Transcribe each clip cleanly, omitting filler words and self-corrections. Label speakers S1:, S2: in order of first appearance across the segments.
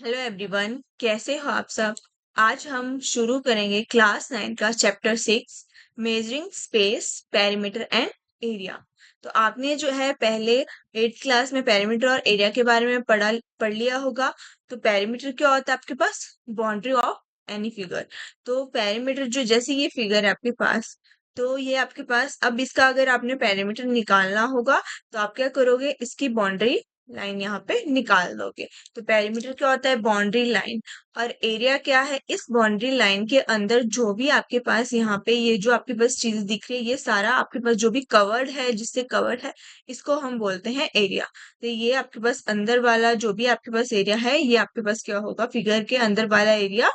S1: Hello everyone, कैसे हो आप सब। आज हम शुरू करेंगे क्लास 9 का chapter 6, measuring space perimeter and area. तो आपने जो है पहले 8th क्लास में पेरीमीटर और एरिया के बारे में पढ़ लिया होगा। तो पेरीमीटर क्या होता है आपके पास? Boundary of any figure. तो पेरीमीटर जो जैसे ये फिगर है आपके पास, तो ये आपके पास अब इसका अगर आपने पेरीमीटर निकालना होगा तो आप क्या करोगे, इसकी बाउंड्री लाइन यहाँ पे निकाल दोगे। तो पेरीमीटर क्या होता है? Boundary line. और एरिया क्या है? इस बाउंड्री लाइन के अंदर जो भी आपके पास यहाँ पे ये जो आपके पास चीज दिख रही है, ये सारा आपके पास जो भी कवर्ड है, जिससे कवर्ड है, इसको हम बोलते हैं एरिया। तो ये आपके पास अंदर वाला जो भी आपके पास एरिया है, ये आपके पास क्या होगा? फिगर के अंदर वाला एरिया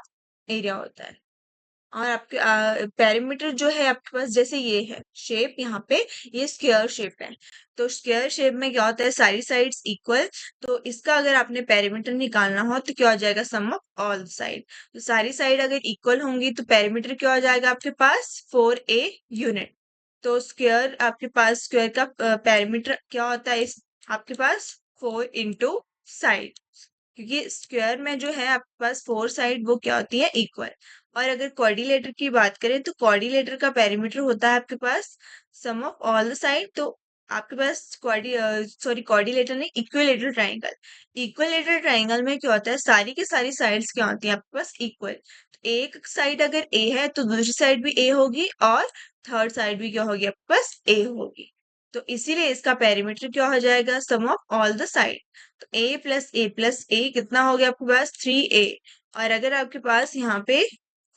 S1: एरिया होता है। और आपके पेरीमीटर जो है आपके पास, जैसे ये है शेप यहाँ पे, ये स्क्वायर शेप है। तो स्क्वायर शेप में क्या होता है? सारी साइड्स इक्वल। तो इसका अगर आपने पेरीमीटर निकालना हो तो क्या हो जाएगा? सम ऑफ ऑल साइड। तो सारी साइड अगर इक्वल होंगी तो पेरीमीटर क्या हो जाएगा आपके पास? 4a unit. तो स्क्वायर आपके पास, स्क्वायर का पेरीमीटर क्या होता है इस आपके पास? 4 साइड। क्योंकि स्क्वायर में जो है आपके पास 4 साइड वो क्या होती है? इक्वल। और अगर क्वाड्रिलेटर की बात करें तो क्वाड्रिलेटर का पेरीमीटर होता है आपके पास सम ऑफ ऑल द साइड। तो आपके पास क्वाड्रिलेटर नहीं, इक्विलेटरल ट्राइंगल। इक्विलेटरल ट्राइंगल में क्या होता है? सारी की सारी साइड्स क्या होती है आपके पास? इक्वल। तो एक साइड अगर ए है तो दूसरी साइड भी ए होगी, और थर्ड साइड भी क्या होगी आपके पास? ए होगी। तो इसीलिए इसका पेरीमीटर क्या हो जाएगा? सम ऑफ ऑल द साइड। तो a प्लस ए कितना हो गया आपके पास? 3a। और अगर आपके पास यहाँ पे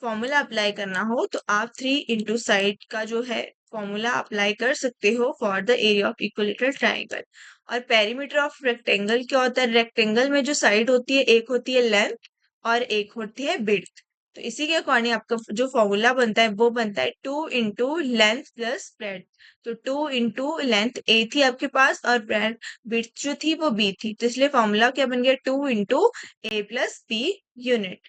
S1: फॉर्मूला अप्लाई करना हो तो आप 3 साइड का जो है फॉर्मूला अप्लाई कर सकते हो for the area of equilateral triangle. और पेरीमीटर ऑफ रेक्टेंगल क्या होता है? रेक्टेंगल में जो साइड होती है, एक होती है लेंथ और एक होती है विड्थ। तो इसी के अकॉर्डिंग आपका जो फॉर्मूला बनता है वो बनता है 2 इंटू लेंथ प्लस ब्रेड। तो 2 इंटू लेंथ ए थी आपके पास और ब्रेड विड्थ जो थी वो बी थी, तो इसलिए फॉर्मूला क्या बन गया? 2 into a plus b unit.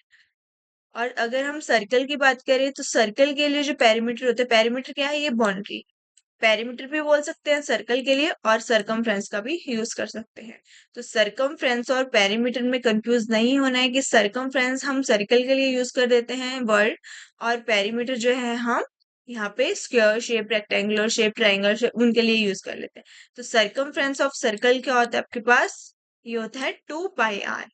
S1: और अगर हम सर्कल की बात करें तो सर्कल के लिए जो पेरीमीटर होता है, पेरीमीटर क्या है? ये बाउंड्री। पेरीमीटर भी बोल सकते हैं सर्कल के लिए, और सरकमफ्रेंस का भी यूज कर सकते हैं। तो सरकमफ्रेंस और पेरीमीटर में कंफ्यूज नहीं होना है कि सरकमफ्रेंस हम सर्कल के लिए यूज कर देते हैं वर्ड, और पेरीमीटर जो है हम यहाँ पे square shape, rectangular shape, triangle shape उनके लिए यूज कर लेते हैं। तो सरकमफ्रेंस ऑफ सर्कल क्या होता है आपके पास? ये होता है 2 पाई आर।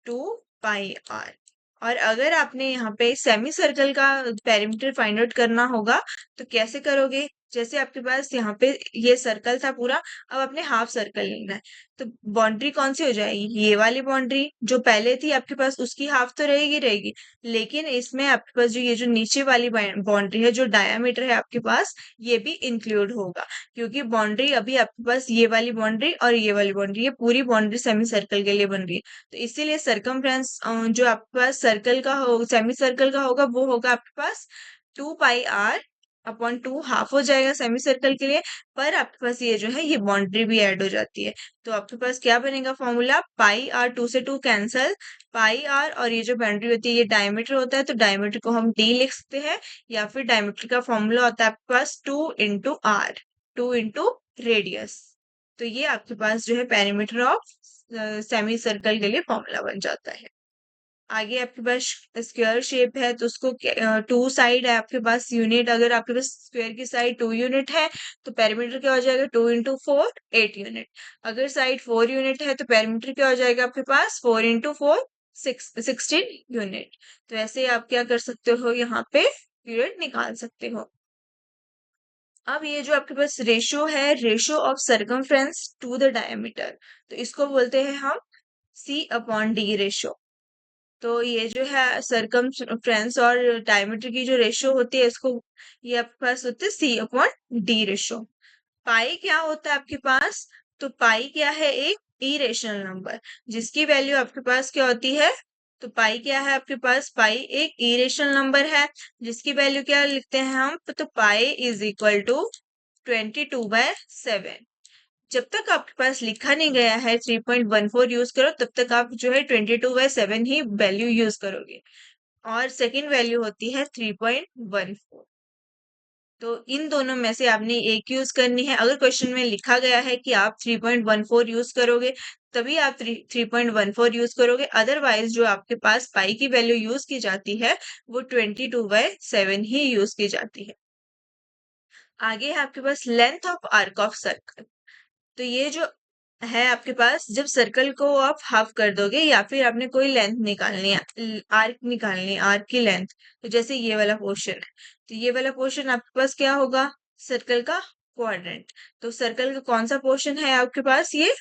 S1: 2 pi R. और अगर आपने यहाँ पे सेमी सर्कल का पेरीमीटर फाइंड आउट करना होगा तो कैसे करोगे? जैसे आपके पास यहाँ पे ये सर्कल था पूरा, अब आपने हाफ सर्कल लेना है। तो बाउंड्री कौन सी हो जाएगी? ये वाली बाउंड्री जो पहले थी आपके पास, उसकी हाफ तो रहेगी रहेगी, लेकिन इसमें आपके पास जो ये जो नीचे वाली बाउंड्री है, जो डायामीटर है आपके पास, ये भी इंक्लूड होगा। क्योंकि बाउंड्री अभी आपके पास ये वाली बाउंड्री और ये वाली बाउंड्री, ये पूरी बाउंड्री सेमी सर्कल के लिए बन रही है। तो इसीलिए सरकमफ्रेंस जो आपके पास सर्कल का हो, सेमी सर्कल का होगा, वो होगा आपके पास 2 पाई आर अपॉन 2, हाफ हो जाएगा सेमी सर्कल के लिए। पर आपके पास ये जो है ये बाउंड्री भी ऐड हो जाती है। तो आपके पास क्या बनेगा फॉर्मूला? पाई आर, 2 से 2 कैंसल, पाई आर, और ये जो बाउंड्री होती है ये डायमीटर होता है, तो डायमीटर को हम डी लिख सकते हैं। या फिर डायमीटर का फॉर्मूला होता है आपके पास 2 इंटू आर, 2 इंटू रेडियस। तो ये आपके पास जो है पेरीमीटर ऑफ सेमी सर्कल के लिए फॉर्मूला बन जाता है। आगे आपके पास स्क्वायर शेप है तो उसको 2 साइड है आपके पास यूनिट। अगर आपके पास स्क्वायर की साइड 2 यूनिट है तो पेरीमीटर क्या हो जाएगा? 2 इंटू 4, 8 यूनिट। अगर साइड 4 यूनिट है तो पेरीमीटर क्या हो जाएगा आपके पास? 4 इंटू 4, 16 यूनिट। तो ऐसे आप क्या कर सकते हो? यहाँ पे यूनिट निकाल सकते हो। अब ये जो आपके पास रेशो है, ratio of circumference to the diameter, तो इसको बोलते हैं हम C/D रेशो। तो ये जो है सरकमफ्रेंस और डायमीटर की जो रेशो होती है, इसको ये आपके पास होते है C/D रेशो। पाई क्या होता है आपके पास? तो पाई क्या है? एक इरेशनल नंबर, जिसकी वैल्यू आपके पास क्या होती है? तो पाई क्या है आपके पास? पाई एक इरेशनल नंबर है, जिसकी वैल्यू क्या लिखते हैं हम? तो पाई इज इक्वल टू 22/7। जब तक आपके पास लिखा नहीं गया है 3.14 यूज करो, तब तक आप जो है 22/7 ही वैल्यू यूज करोगे। और सेकंड वैल्यू होती है 3.14। तो इन दोनों में से आपने एक यूज करनी है। अगर क्वेश्चन में लिखा गया है कि आप 3.14 यूज करोगे, तभी आप 3.14 यूज करोगे। अदरवाइज जो आपके पास पाई की वैल्यू यूज की जाती है वो 22/7 ही यूज की जाती है। आगे है आपके पास length of arc of circle. तो ये जो है आपके पास, जब सर्कल को आप हाफ कर दोगे या फिर आपने कोई लेंथ निकालनी है, आर्क निकालनी है, आर्क की लेंथ, तो जैसे ये वाला पोर्शन है, तो ये वाला पोर्शन आपके पास क्या होगा, सर्कल का क्वाड्रेंट। तो सर्कल का कौन सा पोर्शन है आपके पास, ये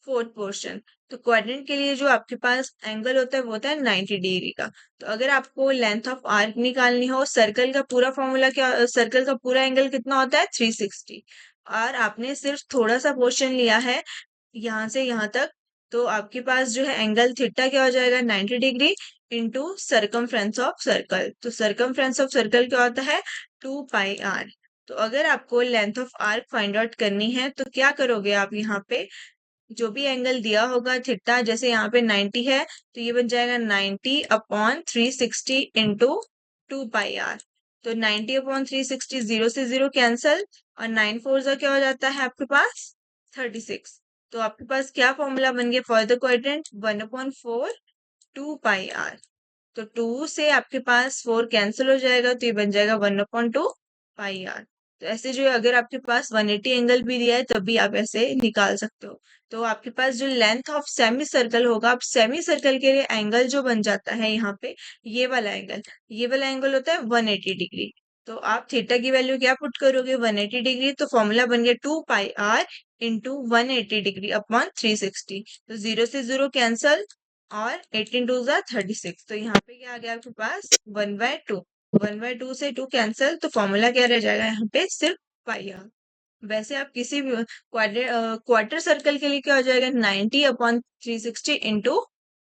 S1: फोर्थ पोर्शन। तो क्वाड्रेंट के लिए जो आपके पास एंगल होता है वो होता है 90 डिग्री का। तो अगर आपको लेंथ ऑफ आर्क निकालनी हो, सर्कल का पूरा फॉर्मूला क्या, सर्कल का पूरा एंगल कितना होता है 360, और आपने सिर्फ थोड़ा सा पोर्शन लिया है यहाँ से यहाँ तक, तो आपके पास जो है एंगल थीटा क्या हो जाएगा 90 degree into circumference of circle. तो सरकमफ्रेंस ऑफ सर्कल क्या होता है 2πr। तो अगर आपको length of arc find out करनी है तो क्या करोगे आप, यहाँ पे जो भी एंगल दिया होगा थीटा, जैसे यहाँ पे 90 है तो ये बन जाएगा 90/360 इंटू 2πr। तो 90/360 जीरो से जीरो कैंसल, और 9 4 जा क्या हो जाता है आपके पास 36। तो आपके पास क्या फॉर्मूला बन गया फॉर द क्वाड्रेंट, 1/4 2πr। तो 2 से आपके पास 4 कैंसिल हो जाएगा तो ये बन जाएगा 1/2πr। तो ऐसे जो है, अगर आपके पास 180 एंगल भी दिया है तब भी आप ऐसे निकाल सकते हो। तो आपके पास जो लेंथ ऑफ सेमी सर्कल होगा, अब सेमी सर्कल के लिए एंगल जो बन जाता है यहाँ पे, ये वाला एंगल, ये वाला एंगल होता है 180 डिग्री। तो आप थीटा की वैल्यू क्या पुट करोगे 180 डिग्री, तो फॉर्मूला बन गया 2πr इंटू 180 डिग्री अपॉन 360। तो जीरो से जीरो कैंसल, और 18 2 जा 36। तो यहाँ पे क्या आ गया आपके पास 1/2। 1/2 से 2 कैंसल, तो फॉर्मूला क्या रह जाएगा यहाँ पे सिर्फ पाई आर। वैसे आप किसी भी क्वार्टर सर्कल के लिए क्या हो जाएगा 90/360 इंटू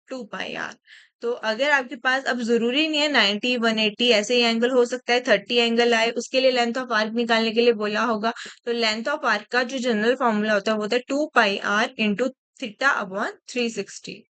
S1: 2πr। तो अगर आपके पास, अब जरूरी नहीं है 90 180 ऐसे ही एंगल हो सकता है 30 एंगल आए, उसके लिए लेंथ ऑफ आर्क निकालने के लिए बोला होगा। तो लेंथ ऑफ आर्क का जो जनरल फॉर्मूला होता है वो होता है 2πr इंटू थीटा/360।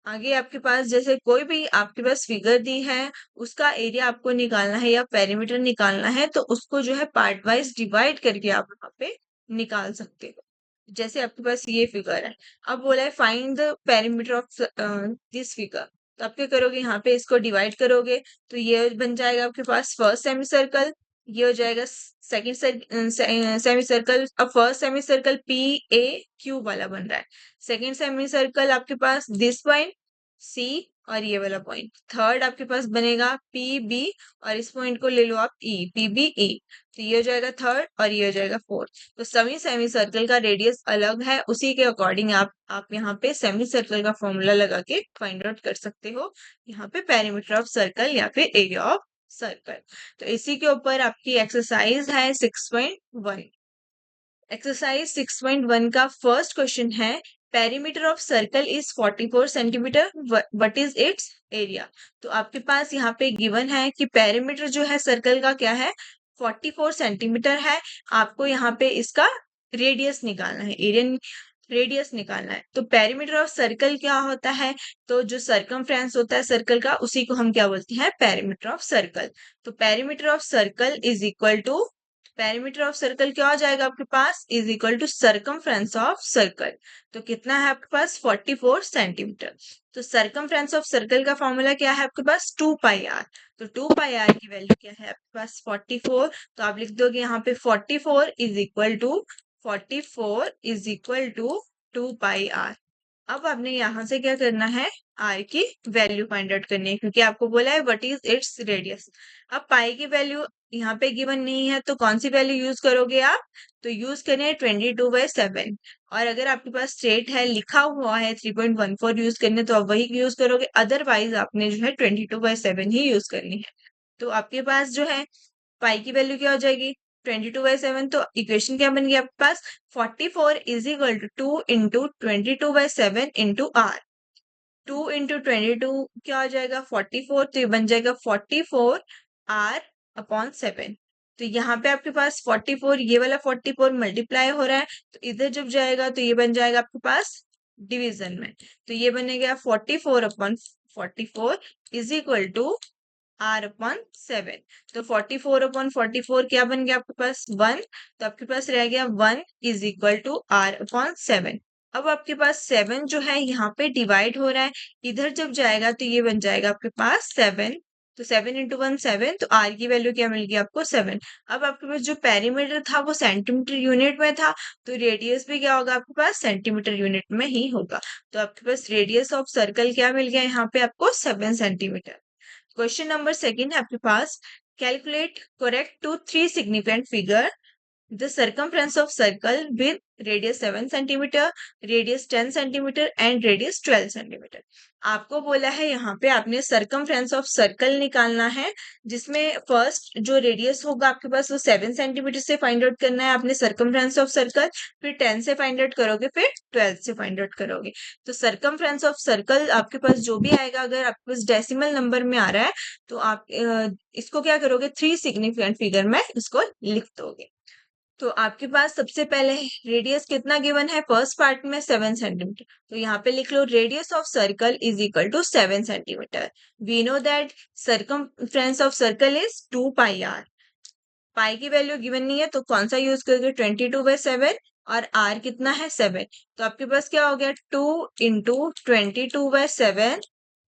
S1: आगे आपके पास जैसे कोई भी आपके पास फिगर दी है, उसका एरिया आपको निकालना है या पेरीमीटर निकालना है, तो उसको जो है पार्ट वाइज डिवाइड करके आप यहाँ पे निकाल सकते हो। जैसे आपके पास ये फिगर है, अब बोला है find the perimeter of this figure. तो आप क्या करोगे, यहाँ पे इसको डिवाइड करोगे, तो ये बन जाएगा आपके पास फर्स्ट सेमी सर्कल, ये हो जाएगा सेकंड सेमी सर्कल। अब first semi circle P A Q वाला बन रहा है, सेकंड सेमी सर्कल आपके पास दिस पॉइंट सी और ये वाला पॉइंट, थर्ड आपके पास बनेगा पी बी, और इस पॉइंट को ले लो आप ई, पी बी ई। तो ये हो जाएगा थर्ड और ये हो जाएगा फोर्थ। तो सभी सेमी सर्कल का रेडियस अलग है, उसी के अकॉर्डिंग आप यहाँ पे सेमी सर्कल का फॉर्मूला लगा के फाइंड आउट कर सकते हो, यहाँ पे पेरीमीटर ऑफ सर्कल या फिर एरिया ऑफ सर्कल। तो इसी के ऊपर आपकी एक्सरसाइज है 6.1। एक्सरसाइज 6.1 का फर्स्ट क्वेश्चन है, perimeter of circle is 44 centimetre, what is it's area. तो आपके पास यहाँ पे गिवन है कि पेरीमीटर जो है सर्कल का क्या है 44 सेंटीमीटर है। आपको यहाँ पे इसका रेडियस निकालना है, एरिया रेडियस निकालना है। तो पेरीमीटर ऑफ सर्कल क्या होता है, तो जो सरकमफ्रेंस होता है सर्कल का, उसी को हम क्या बोलते हैं पेरीमीटर ऑफ सर्कल। तो perimeter of circle is equal to, perimeter of circle क्या हो जाएगा आपके पास is equal to circumference of circle. तो कितना है आपके पास 44 सेंटीमीटर। तो सरकमफ्रेंस ऑफ सर्कल का फॉर्मूला क्या है आपके पास 2πr। तो 2πr की वैल्यू क्या है आपके पास 44। तो आप लिख दोगे यहाँ पे 44 is equal to 44 is equal to 2πr। अब आपने यहाँ से क्या करना है, आर की वैल्यू फाइंड आउट करनी है, क्योंकि आपको बोला है व्हाट इज इट्स रेडियस। अब पाई की वैल्यू यहाँ पे गिवन नहीं है, तो कौन सी वैल्यू यूज करोगे आप, तो यूज करें 22/7। और अगर आपके पास स्ट्रेट है लिखा हुआ है 3.14 यूज करने, तो आप वही यूज करोगे, अदरवाइज आपने जो है 22/7 ही यूज करनी है। तो आपके पास जो है पाई की वैल्यू क्या हो जाएगी 22/7। तो इक्वेशन क्या बन गई आपके पास 44 is equal to 2 into 22/7 into R. 2 into 22 क्या हो जाएगा 44, तो ये बन जाएगा 44 आर अपॉन 7। तो यहाँ पे आपके पास 44, ये वाला 44 मल्टीप्लाई हो रहा है, तो इधर जब जाएगा तो ये बन जाएगा आपके पास डिवीजन में। तो ये बनेगा 44 upon 44 is equal to r/7। तो 44/44 क्या बन गया आपके पास 1। तो आपके पास रह गया 1 इज इक्वल टू r/7। अब आपके पास 7 जो है यहाँ पे डिवाइड हो रहा है, इधर जब जाएगा तो ये बन जाएगा आपके पास 7। तो 7 इंटू 1 7, तो आर की वैल्यू क्या मिल गई आपको 7। अब आपके पास जो पेरीमीटर था वो सेंटीमीटर यूनिट में था, तो रेडियस भी क्या होगा आपके पास सेंटीमीटर यूनिट में ही होगा। तो आपके पास रेडियस ऑफ सर्कल क्या मिल गया यहाँ पे आपको 7 सेंटीमीटर। क्वेश्चन नंबर सेकंड है आपके पास, calculate correct to three significant figure the circumference of circle with radius 7 centimeter, radius 10 centimeter and radius 12 centimeter। आपको बोला है यहाँ पे आपने circumference of circle निकालना है, जिसमें फर्स्ट जो रेडियस होगा आपके पास वो 7 सेंटीमीटर से फाइंड आउट करना है आपने circumference of circle, फिर 10 से फाइंड आउट करोगे, फिर 12 से फाइंड आउट करोगे। तो circumference of circle आपके पास जो भी आएगा, अगर आपके पास डेसिमल नंबर में आ रहा है तो आप इसको क्या करोगे, थ्री सिग्निफिकेंट फिगर में इसको लिख दोगे। तो आपके पास सबसे पहले रेडियस कितना गिवन है, फर्स्ट पार्ट में 7 सेंटीमीटर, तो यहाँ पे लिख लो radius of circle is equal to 7 centimetre. We know that circumference of circle is 2πr। Pi की वैल्यू गिवन नहीं है तो कौन सा यूज करोगे, 22/7, और आर कितना है 7। तो आपके पास क्या हो गया 2 इंटू 22/7,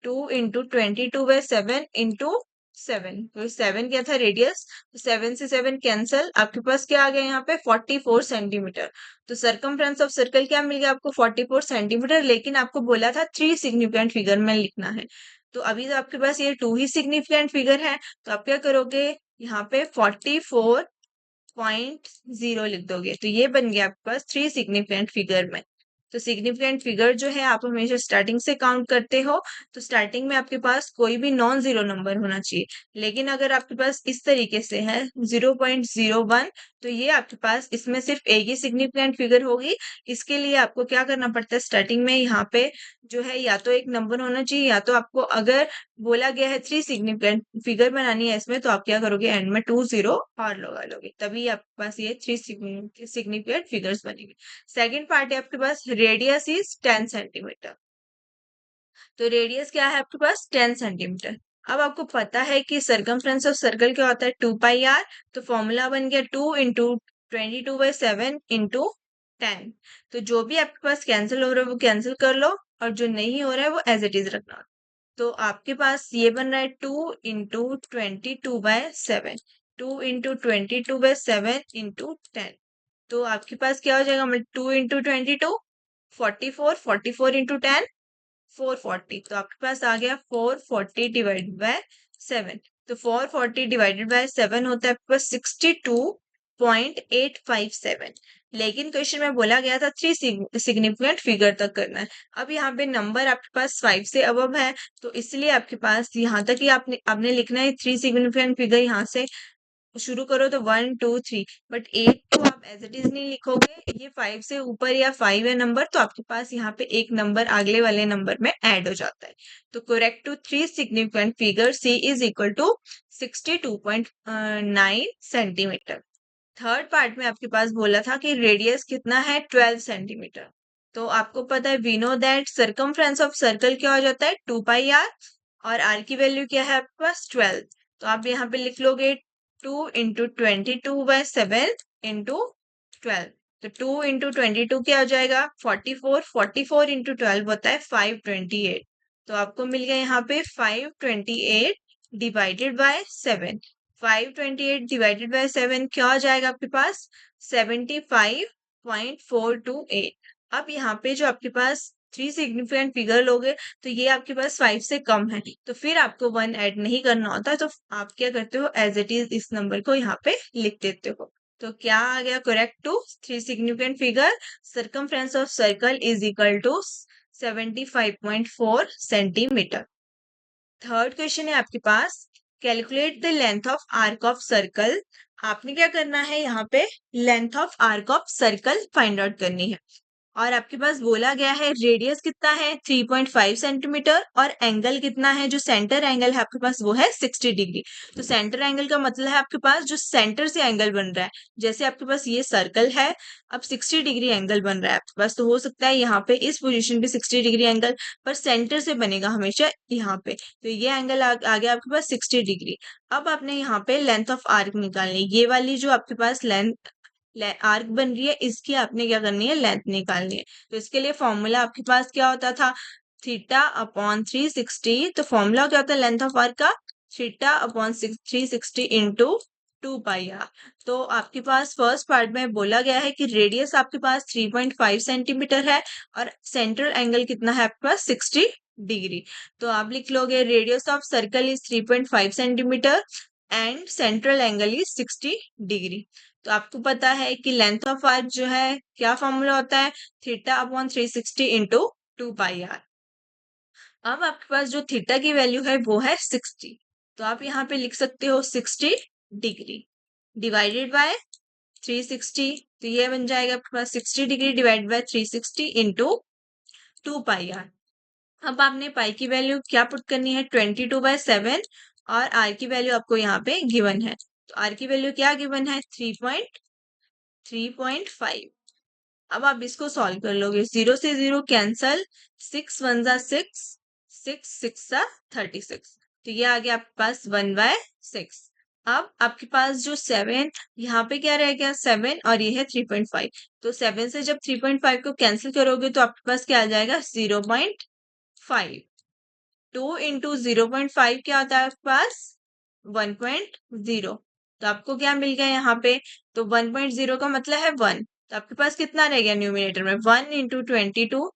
S1: 2 इंटू 22/7 इंटू 7। तो 7 क्या था रेडियस, तो 7 से 7 कैंसल, आपके पास क्या आ गया यहाँ पे 44 सेंटीमीटर। तो सर्कमफ्रेंस ऑफ सर्कल क्या मिल गया आपको 44 सेंटीमीटर, लेकिन आपको बोला था थ्री सिग्निफिकेंट फिगर में लिखना है। तो अभी तो आपके पास ये टू ही सिग्निफिकेंट फिगर है, तो आप क्या करोगे यहाँ पे 44.0 लिख दोगे, तो ये बन गया आपके पास थ्री सिग्निफिकेंट फिगर में। तो सिग्निफिकेंट फिगर जो है आप हमेशा स्टार्टिंग से काउंट करते हो, तो स्टार्टिंग में आपके पास कोई भी नॉन जीरो नंबर होना चाहिए। लेकिन अगर आपके पास इस तरीके से है 0.01, तो ये आपके पास इसमें सिर्फ एक ही सिग्निफिकेंट फिगर होगी। इसके लिए आपको क्या करना पड़ता है, स्टार्टिंग में यहाँ पे जो है या तो एक नंबर होना चाहिए, या तो आपको अगर बोला गया है थ्री सिग्निफिकेंट फिगर बनानी है इसमें, तो आप क्या करोगे एंड में 20 और लगा लोगे, तभी आपके पास ये थ्री सिग्निफिकेंट फिगर्स बनेंगे। सेकंड पार्ट है आपके पास रेडियस इज 10 सेंटीमीटर। तो रेडियस क्या है आपके पास 10 सेंटीमीटर। अब आपको पता है कि सर्कमफ्रेंस ऑफ सर्कल क्या होता है 2πr। तो फॉर्मूला बन गया 2 इंटू 22/7 इंटू 10। तो जो भी आपके पास कैंसिल हो रहा है वो कैंसिल कर लो, और जो नहीं हो रहा है वो एज इट इज रखना। तो आपके पास ये बन रहा है 2 इंटू 22/7, 2 इंटू 22/7 इंटू 10। तो आपके पास क्या हो जाएगा, 2 इंटू 22 44, 44 इंटू 10 440। तो आपके पास आ गया 440 डिवाइडेड बाय 7। तो 440 डिवाइडेड बाय 7 होता है आपके पास 62.857। लेकिन क्वेश्चन में बोला गया था थ्री सिग्निफिकेंट फिगर तक करना है। अब यहाँ पे नंबर आपके पास 5 से अबव है, तो इसलिए आपके पास यहाँ तक ही आपने लिखना है थ्री सिग्निफिकेंट फिगर। यहाँ से शुरू करो तो 1 2 3, बट 8 तो आप एज इट इज नहीं लिखोगे, ये 5 से ऊपर या 5 है नंबर, तो आपके पास यहाँ पे एक नंबर अगले वाले नंबर में ऐड हो जाता है। तो correct to three significant figure C is equal to 62.9 centimetre. Third part में आपके पास बोला था कि रेडियस कितना है 12 सेंटीमीटर। तो आपको पता है we know that circumference of circle क्या हो जाता है 2πr, और आर की वैल्यू क्या है आपके पास 12। तो आप यहाँ पे लिख लोगे 2 इंटू 22/7 इंटू 12। तो 2 इंटू 22 क्या हो जाएगा 44, 44 इंटू 12 होता है 528। तो आपको मिल गया यहाँ पे 528 डिवाइडेड बाय 7। 528 डिवाइडेड बाय 7 क्या हो जाएगा आपके पास 75.428। अब यहाँ पे जो आपके पास थ्री सिग्निफिकेंट फिगर लोगे, तो ये आपके पास 5 से कम है, तो फिर आपको 1 ऐड नहीं करना होता, तो आप क्या करते हो एज इट इज इस नंबर को यहाँ पे लिख देते हो। तो क्या आ गया correct to three significant figure, circumference of circle is equal to 75.4 centimetre. Third question है आपके पास, calculate the length of arc of circle. आपने क्या करना है यहाँ पे length of arc of circle find out करनी है। और आपके पास बोला गया है रेडियस कितना है 3.5 सेंटीमीटर और एंगल कितना है, जो सेंटर एंगल है आपके पास वो है 60 डिग्री। तो सेंटर एंगल का मतलब है आपके पास जो सेंटर से एंगल बन रहा है, जैसे आपके पास ये सर्कल है, अब 60 डिग्री एंगल बन रहा है आपके पास, तो हो सकता है यहाँ पे इस पोजीशन पे 60 डिग्री एंगल, पर सेंटर से बनेगा हमेशा यहाँ पे, तो ये एंगल आ गया आपके पास 60 डिग्री। अब आपने यहाँ पे लेंथ ऑफ आर्क निकालनी है, ये वाली जो आपके पास लेंथ आर्क बन रही है इसकी आपने क्या करनी है, लेंथ निकालनी है। तो इसके लिए फॉर्मूला आपके पास क्या होता था, थीटा अपॉन 360। तो फॉर्मूला क्या होता है लेंथ ऑफ आर्क का, theta upon 360 into 2 pi R. तो आपके पास फर्स्ट पार्ट में बोला गया है कि रेडियस आपके पास 3.5 सेंटीमीटर है और सेंट्रल एंगल कितना है आपके पास 60 डिग्री। तो आप लिख लोगे radius of circle is 3.5 centimetre and central angle is 60 degree. तो आपको पता है कि लेंथ ऑफ आर्क जो है क्या फॉर्मूला होता है, theta upon 360 into 2 pi R. अब आपके पास जो थीटा की वैल्यू है वो है 60, तो आप यहाँ पे लिख सकते हो 60 डिग्री डिवाइडेड बाय 360। तो ये बन जाएगा आपके पास 60 degree divided by 360 into 2 pi R. अब आपने पाई की वैल्यू क्या पुट करनी है, 22/7, और आर की वैल्यू आपको यहाँ पे गिवन है। तो आर की वैल्यू क्या गिवन है, 3.5। अब आप इसको सॉल्व कर लोगे, 0 से 0 कैंसल, 6 1 जा 6, 6 6 जा 36, तो ये आ गया आपके पास 1/6। अब आपके पास जो 7 यहाँ पे क्या रह गया, 7 और ये है 3.5, तो 7 से जब 3.5 को कैंसिल करोगे तो आपके पास क्या आ जाएगा 0.5। 2 इंटू 0.5 क्या होता है आपके पास 1.0। तो आपको क्या मिल गया यहाँ पे, तो 1.0 का मतलब है 1, तो आपके पास कितना रह गया न्यूमिनेटर में, 1 इंटू 22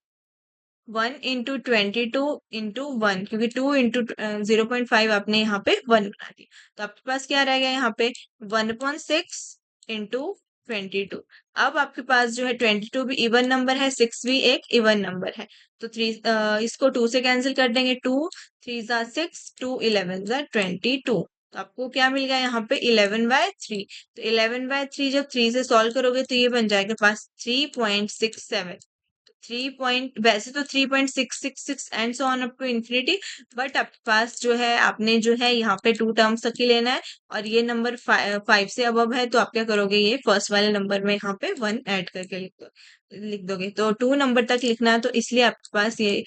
S1: क्योंकि 2 इंटू 0.5 आपने यहाँ पे 1 बना दी, तो आपके पास क्या रह गया यहाँ पे 1/6 इंटू 22। अब आपके पास जो है 22 भी इवन नंबर है, 6 भी एक इवन नंबर है, तो इसको 2 से कैंसिल कर देंगे, 2 3 जा 6, 2 11 जा 22। तो आपको क्या मिल गया यहाँ पे 11/3। तो 11/3 जब 3 से सॉल्व करोगे तो ये बन जाएगा पास 3.67। 3 वैसे तो 3.666 and so on up to infinity, but आपके पास जो है आपने जो है यहाँ पे 2 टर्म्स तक ही लेना है, और ये नंबर 5 से अबव है तो आप क्या करोगे, ये फर्स्ट वाले नंबर में यहाँ पे 1 ऐड करके लिख दोगे। तो 2 नंबर तक लिखना है, तो इसलिए आपके पास ये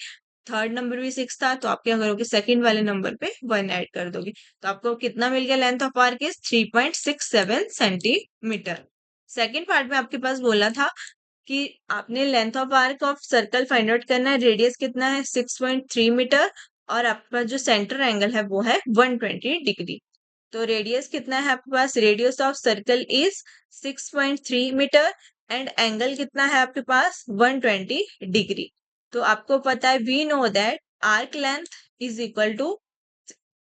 S1: थर्ड नंबर भी 6 था, तो आप क्या करोगे सेकंड वाले नंबर पे 1 ऐड कर दोगे। तो आपको कितना मिल गया, length of arc is 3.67 centimetre. Second part में आपके पास बोला था कि आपने length of arc of circle find out करना है, रेडियस कितना है 6.3 मीटर, और आपके पास जो सेंटर एंगल है वो है 120 डिग्री। तो रेडियस कितना है आपके पास, radius of circle is 6.3 metre and angle कितना है आपके पास 120 डिग्री। तो आपको पता है we know that arc length is equal to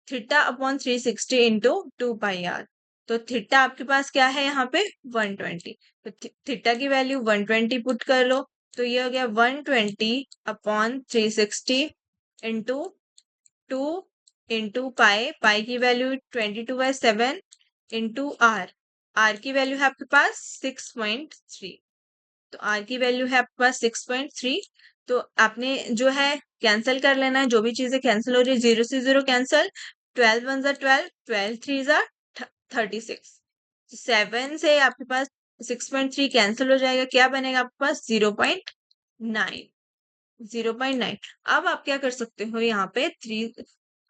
S1: theta upon 360 into 2 pi R. तो थीटा आपके पास क्या है यहाँ पे 120, तो थीटा की वैल्यू 120 पुट कर लो, तो ये हो गया 120 अपॉन 360 इंटू 2 इंटू पाई, पाई की वैल्यू 22/7 इंटू आर, आर की वैल्यू है आपके पास 6.3। तो आर की वैल्यू है आपके पास 6.3। तो आपने जो है कैंसिल कर लेना है, जो भी चीजें कैंसिल हो रही है 0 से 0 कैंसिल, 12 1 जा 12, 12 3 जा 36, 7 से आपके पास 6.3 कैंसिल हो जाएगा, क्या बनेगा आपके पास 0.9। 0.9। अब आप क्या कर सकते हो, यहाँ पे 3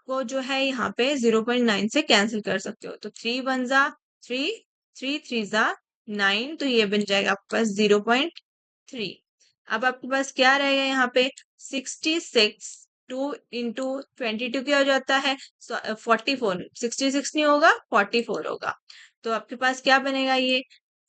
S1: को जो है यहाँ पे 0.9 से कैंसिल कर सकते हो, तो 3 1 जा 3, 3 3 जा 9, तो ये बन जाएगा आपके पास 0.3। अब आपके पास क्या रहेगा यहाँ पे 66, 2 इंटू 22 क्या हो जाता है 44, 66 नहीं होगा 44 होगा, तो आपके पास क्या बनेगा ये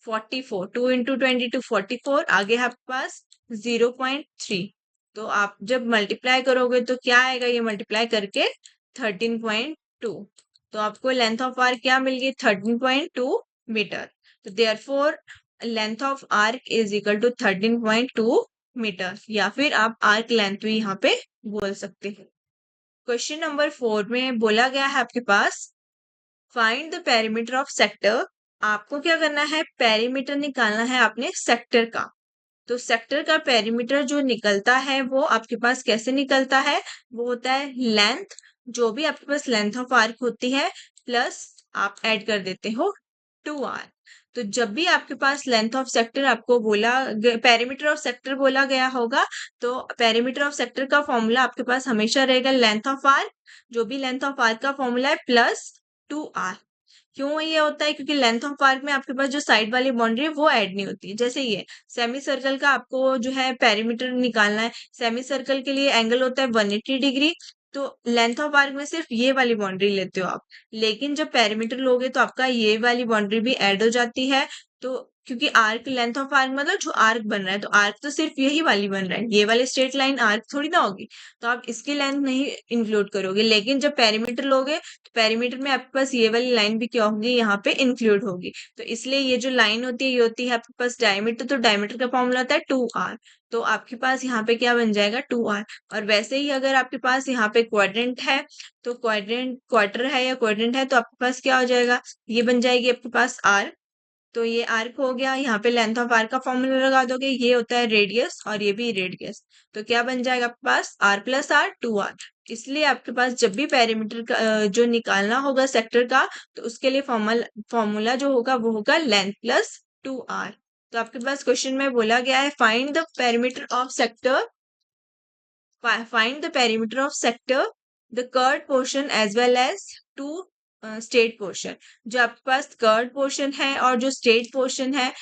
S1: 44, 2 इंटू 22 44, आगे है आपके पास 0.3। तो आप जब मल्टीप्लाई करोगे तो क्या आएगा, ये मल्टीप्लाई करके 13.2। तो आपको लेंथ ऑफ आर्क क्या मिल गई 13.2 मीटर। तो therefore length of arc is equal to 13.2 metre, या फिर आप आर्क लेंथ भी यहाँ पे बोल सकते हैं। क्वेश्चन नंबर 4 में बोला गया है आपके पास find the perimeter of sector. आपको क्या करना है, पेरीमीटर निकालना है आपने सेक्टर का। तो सेक्टर का पेरीमीटर जो निकलता है वो आपके पास कैसे निकलता है, वो होता है लेंथ, जो भी आपके पास लेंथ ऑफ आर्क होती है प्लस आप ऐड कर देते हो 2r। तो जब भी आपके पास लेंथ ऑफ सेक्टर आपको बोला पेरीमीटर ऑफ सेक्टर बोला गया होगा, तो पेरीमीटर ऑफ सेक्टर का फॉर्मूला आपके पास हमेशा रहेगा लेंथ ऑफ आर्क, जो भी लेंथ ऑफ आर्क का फॉर्मूला है प्लस 2r। क्यों ये होता है, क्योंकि लेंथ ऑफ आर्क में आपके पास जो साइड वाली बाउंड्री है वो ऐड नहीं होती। जैसे ये सेमी सर्कल का आपको जो है पेरीमीटर निकालना है, सेमी सर्कल के लिए एंगल होता है 180 डिग्री, तो लेंथ ऑफ आर्क में सिर्फ ये वाली बाउंड्री लेते हो आप, लेकिन जब पेरीमीटर लोगे तो आपका ये वाली बाउंड्री भी ऐड हो जाती है। तो क्योंकि आर्क लेंथ ऑफ आर्क मतलब जो आर्क बन रहा है, तो आर्क तो सिर्फ यही वाली बन रहा है, ये वाली स्ट्रेट लाइन आर्क थोड़ी ना होगी, तो आप इसकी लेंथ नहीं इंक्लूड करोगे। लेकिन जब पेरीमीटर लोगे तो पेरीमीटर में आपके पास ये वाली लाइन भी क्या होगी, यहाँ पे इंक्लूड होगी। तो इसलिए ये जो लाइन होती है ये होती है आपके पास डायमीटर, तो डायमीटर का फॉर्मूला होता है 2r। तो आपके पास यहाँ पे क्या बन जाएगा 2r। और वैसे ही अगर आपके पास यहाँ पे क्वाड्रेंट है, तो क्वाड्रेंट क्वार्टर है या क्वाड्रेंट है, तो आपके पास क्या हो जाएगा, ये बन जाएगी आपके पास r। तो ये आर्क हो गया, यहाँ पे लेंथ ऑफ आर्क का फॉर्मूला लगा दोगे, ये होता है रेडियस और ये भी रेडियस। तो क्या बन जाएगा आपके पास r प्लस आर 2r। इसलिए आपके पास जब भी पेरीमीटर का जो निकालना होगा सेक्टर का, तो उसके लिए फॉर्मूला जो होगा वो होगा लेंथ प्लस 2r। तो आपके पास क्वेश्चन में बोला गया है find the perimeter of sector, find the perimeter of sector, the curved portion as well as two straight portion। जो आपके पास कर्व पोर्शन है और जो स्ट्रेट पोर्शन है,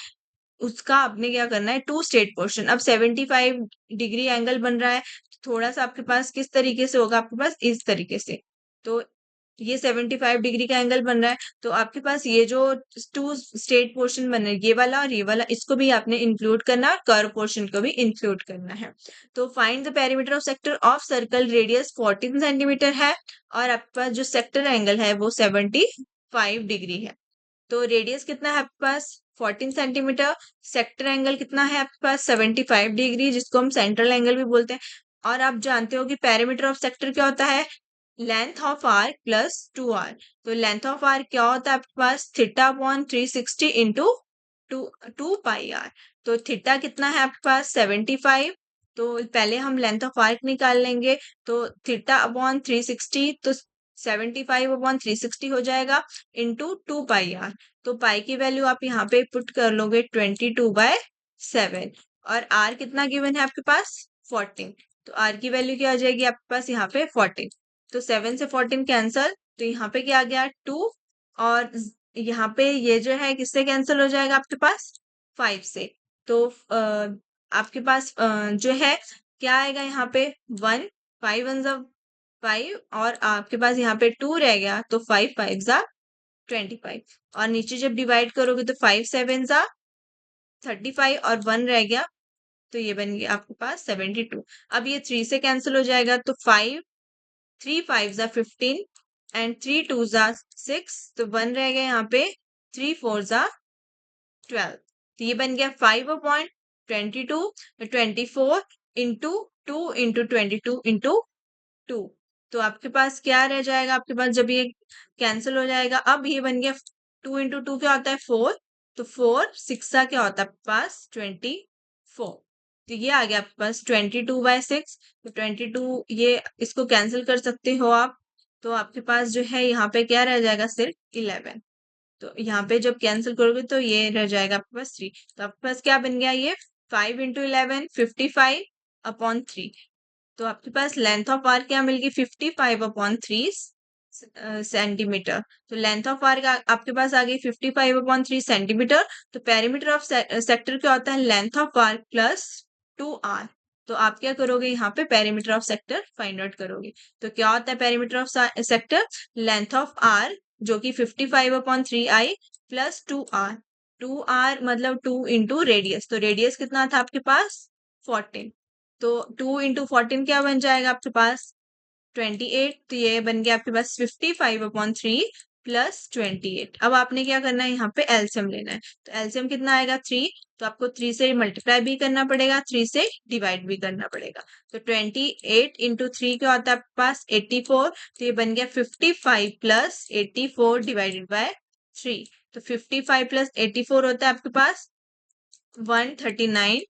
S1: उसका आपने क्या करना है, टू स्ट्रेट पोर्शन। अब 75 डिग्री एंगल बन रहा है, तो थोड़ा सा आपके पास किस तरीके से होगा, आपके पास इस तरीके से। तो ये 75 डिग्री का एंगल बन रहा है, तो आपके पास ये जो टू स्ट्रेट पोर्शन बन रहा है, ये वाला और ये वाला, इसको भी आपने इंक्लूड करना है, कर्व पोर्शन को भी इंक्लूड करना है। तो find the perimeter of sector of circle radius 14 centimetre है, और आपके पास जो सेक्टर एंगल है वो 75 डिग्री है। तो रेडियस कितना है आपके पास 14 सेंटीमीटर, सेक्टर एंगल कितना है आपके पास 75 डिग्री, जिसको हम सेंट्रल एंगल भी बोलते हैं। और आप जानते हो कि पेरीमीटर ऑफ सेक्टर क्या होता है, length of arc plus 2r। तो लेंथ ऑफ आर्क क्या होता है आपके पास, theta upon 360 into two pi R. तो थीटा कितना है आपके पास 75, तो पहले हम लेंथ ऑफ आर्क निकाल लेंगे। तो थीटा अपॉन 360, तो 75 अपॉन 360 हो जाएगा इंटू 2 पाई आर। तो पाई की वैल्यू आप यहाँ पे पुट कर लोगे 22/7, और आर कितना गिवन है आपके पास 14। तो आर की वैल्यू क्या आ जाएगी आपके पास यहाँ पे 14। तो 7 से 14 कैंसल, तो यहाँ पे क्या आ गया 2, और यहाँ पे ये जो है किससे कैंसिल हो जाएगा आपके पास 5 से। तो आपके पास जो है क्या आएगा यहाँ पे 1, 5 1 जा 5, और आपके पास यहाँ पे 2 रह गया, तो 5 5 जा 25, और नीचे जब डिवाइड करोगे तो 5 7 जा 35, और 1 रह गया, तो ये बन गया आपके पास 72। अब ये 3 से कैंसिल हो जाएगा, तो 5 3 5 जा 15 एंड 3 2 जा 6, तो 1 रह गया यहाँ पे, 3 4 जा 12। तो ये बन गया 5/22, 24 इंटू 2 इंटू 22 इंटू 2। तो आपके पास क्या रह जाएगा, आपके पास जब ये कैंसिल हो जाएगा, अब ये बन गया 2 इंटू 2 क्या होता है 4, तो 4 6 क्या होता है आपके पास 24। तो ये आ गया आपके पास 22/6। तो 22 ये इसको कैंसिल कर सकते हो आप, तो आपके पास जो है यहाँ पे क्या रह जाएगा सिर्फ 11। तो यहाँ पे जब कैंसिल करोगे तो ये रह जाएगा आपके पास 3। तो आपके पास क्या बन गया, ये 5 इंटू 11 55/3। तो आपके पास लेंथ ऑफ आर्क क्या मिल गई 55/3 सेंटीमीटर। तो लेंथ ऑफ आर्क आपके पास आ गई 55/3 सेंटीमीटर। तो पेरीमीटर ऑफ सेक्टर क्या होता है, length of arc plus 2r। तो आप क्या करोगे, यहाँ पे perimeter of sector find out करोगे। तो क्या होता है perimeter of sector, length of arc जो कि 55/3i प्लस 2r। 2r मतलब 2 इंटू रेडियस, तो रेडियस कितना था आपके पास 14। तो 2 इंटू 14 क्या बन जाएगा आपके पास 28। तो ये बन गया आपके पास 55/3 प्लस 28। अब आपने क्या करना है, यहाँ पे एलसीएम लेना है। तो एलसीएम कितना आएगा 3, तो आपको 3 से मल्टीप्लाई भी करना पड़ेगा, 3 से डिवाइड भी करना पड़ेगा। तो 28 इंटू 3 क्या होता है आपके पास 84। तो ये बन गया 55 प्लस 84 डिवाइडेड बाय 3। तो 55 प्लस 84 होता है आपके पास 139।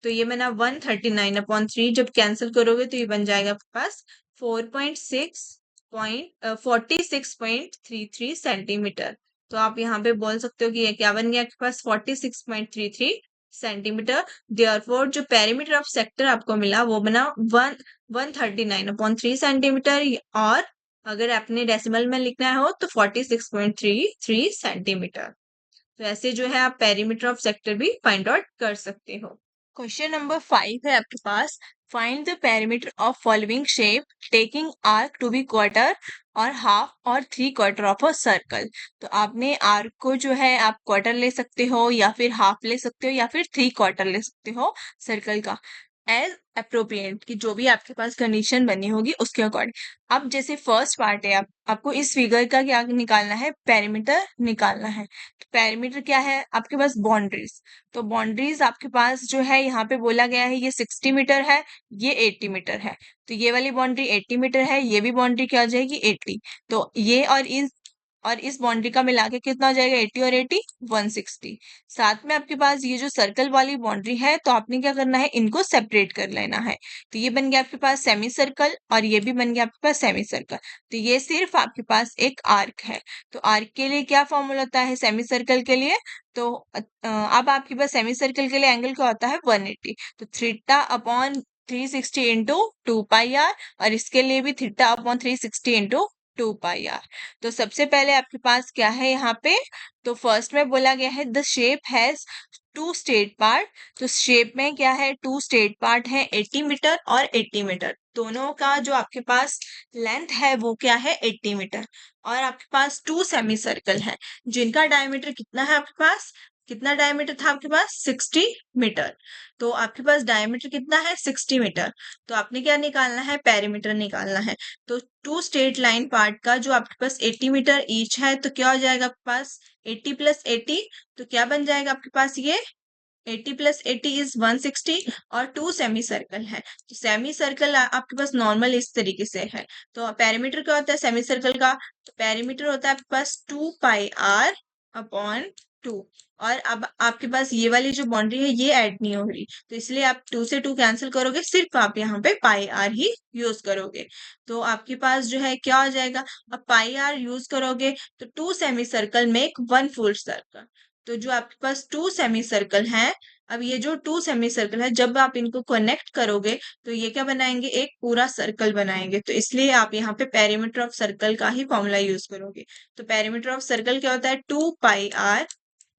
S1: तो ये बना 139/3। जब कैंसिल करोगे तो ये बन जाएगा आपके पास 46.33 सेंटीमीटर। तो आप यहाँ पे बोल सकते हो कि ये क्या बन गया आपके पास 46.33 सेंटीमीटर। देयरफॉर जो पेरीमीटर ऑफ सेक्टर आपको मिला वो बना 139/3 सेंटीमीटर, और अगर आपने डेसिमल में लिखना हो तो 46.33 सेंटीमीटर। तो ऐसे जो है आप पेरीमीटर ऑफ सेक्टर भी फाइंड आउट कर सकते हो। क्वेश्चन नंबर 5 है आपके पास, find the perimeter of following shape taking arc to be quarter और हाफ और 3/4 ऑफ अ सर्कल। तो आपने आर्क को जो है आप क्वार्टर ले सकते हो या फिर हाफ ले सकते हो या फिर 3/4 ले सकते हो सर्कल का, एज अप्रोप्रिएट की जो भी आपके पास कंडीशन बनी होगी उसके अकॉर्डिंग। अब जैसे फर्स्ट पार्ट है, आपको इस फिगर का क्या निकालना है, पेरीमीटर निकालना है। तो पेरीमीटर क्या है आपके पास, बाउंड्रीज। तो बाउंड्रीज आपके पास जो है यहाँ पे बोला गया है ये 60 मीटर है, ये 80 मीटर है। तो ये वाली बाउंड्री 80 मीटर है, ये भी बाउंड्री क्या हो जाएगी 80। तो ये और इस बाउंड्री का मिला के कितना हो जाएगा 80 और 80 160। साथ में आपके पास ये जो सर्कल वाली बाउंड्री है, तो आपने क्या करना है, इनको सेपरेट कर लेना है। तो ये बन गया आपके पास सेमी सर्कल और ये भी बन गया आपके पास सेमी सर्कल। तो ये सिर्फ आपके पास एक आर्क है। तो आर्क के लिए क्या फॉर्मूला होता है सेमी सर्कल के लिए, तो अब आपके पास सेमी सर्कल के लिए एंगल क्या होता है 180। तो theta upon 360 into 2 pi R, और इसके लिए भी theta upon 360 into 2 pi R. तो सबसे पहले आपके पास क्या है यहाँ पे, तो फर्स्ट में बोला गया है the shape has 2 straight part. तो शेप में क्या है 2 स्ट्रेट पार्ट है, 80 मीटर और 80 मीटर। दोनों का जो आपके पास लेंथ है वो क्या है 80 मीटर। और आपके पास 2 सेमी सर्कल है जिनका डायमीटर कितना है आपके पास, कितना डायमीटर था आपके पास 60 मीटर। तो आपके पास डायमीटर कितना है 60 मीटर। तो आपने क्या निकालना है, पेरीमीटर निकालना है। तो 2 स्ट्रेट लाइन पार्ट का जो आपके पास 80 मीटर ईच है, तो क्या हो जाएगा आपके पास 80 + 80। तो क्या बन जाएगा आपके पास, ये 80 + 80 इज 160। और 2 सेमी सर्कल है, तो सेमी सर्कल आपके पास नॉर्मल इस तरीके से है। तो पेरीमीटर क्या होता है सेमी सर्कल का, तो पेरीमीटर होता है आपके पास 2 πr/2। और अब आपके पास ये वाली जो बाउंड्री है ये ऐड नहीं हो रही, तो इसलिए आप 2 से 2 कैंसिल करोगे, सिर्फ आप यहाँ पे πr ही यूज करोगे। तो आपके पास जो है क्या हो जाएगा, अब πr यूज करोगे तो 2 semi circle make 1 full circle. तो जो आपके पास 2 सेमी सर्कल है, अब ये जो 2 सेमी सर्कल है जब आप इनको कनेक्ट करोगे तो ये क्या बनाएंगे, एक पूरा सर्कल बनाएंगे। तो इसलिए आप यहाँ पे पेरीमीटर ऑफ सर्कल का ही फॉर्मूला यूज करोगे। तो पेरीमीटर ऑफ सर्कल क्या होता है 2 πr।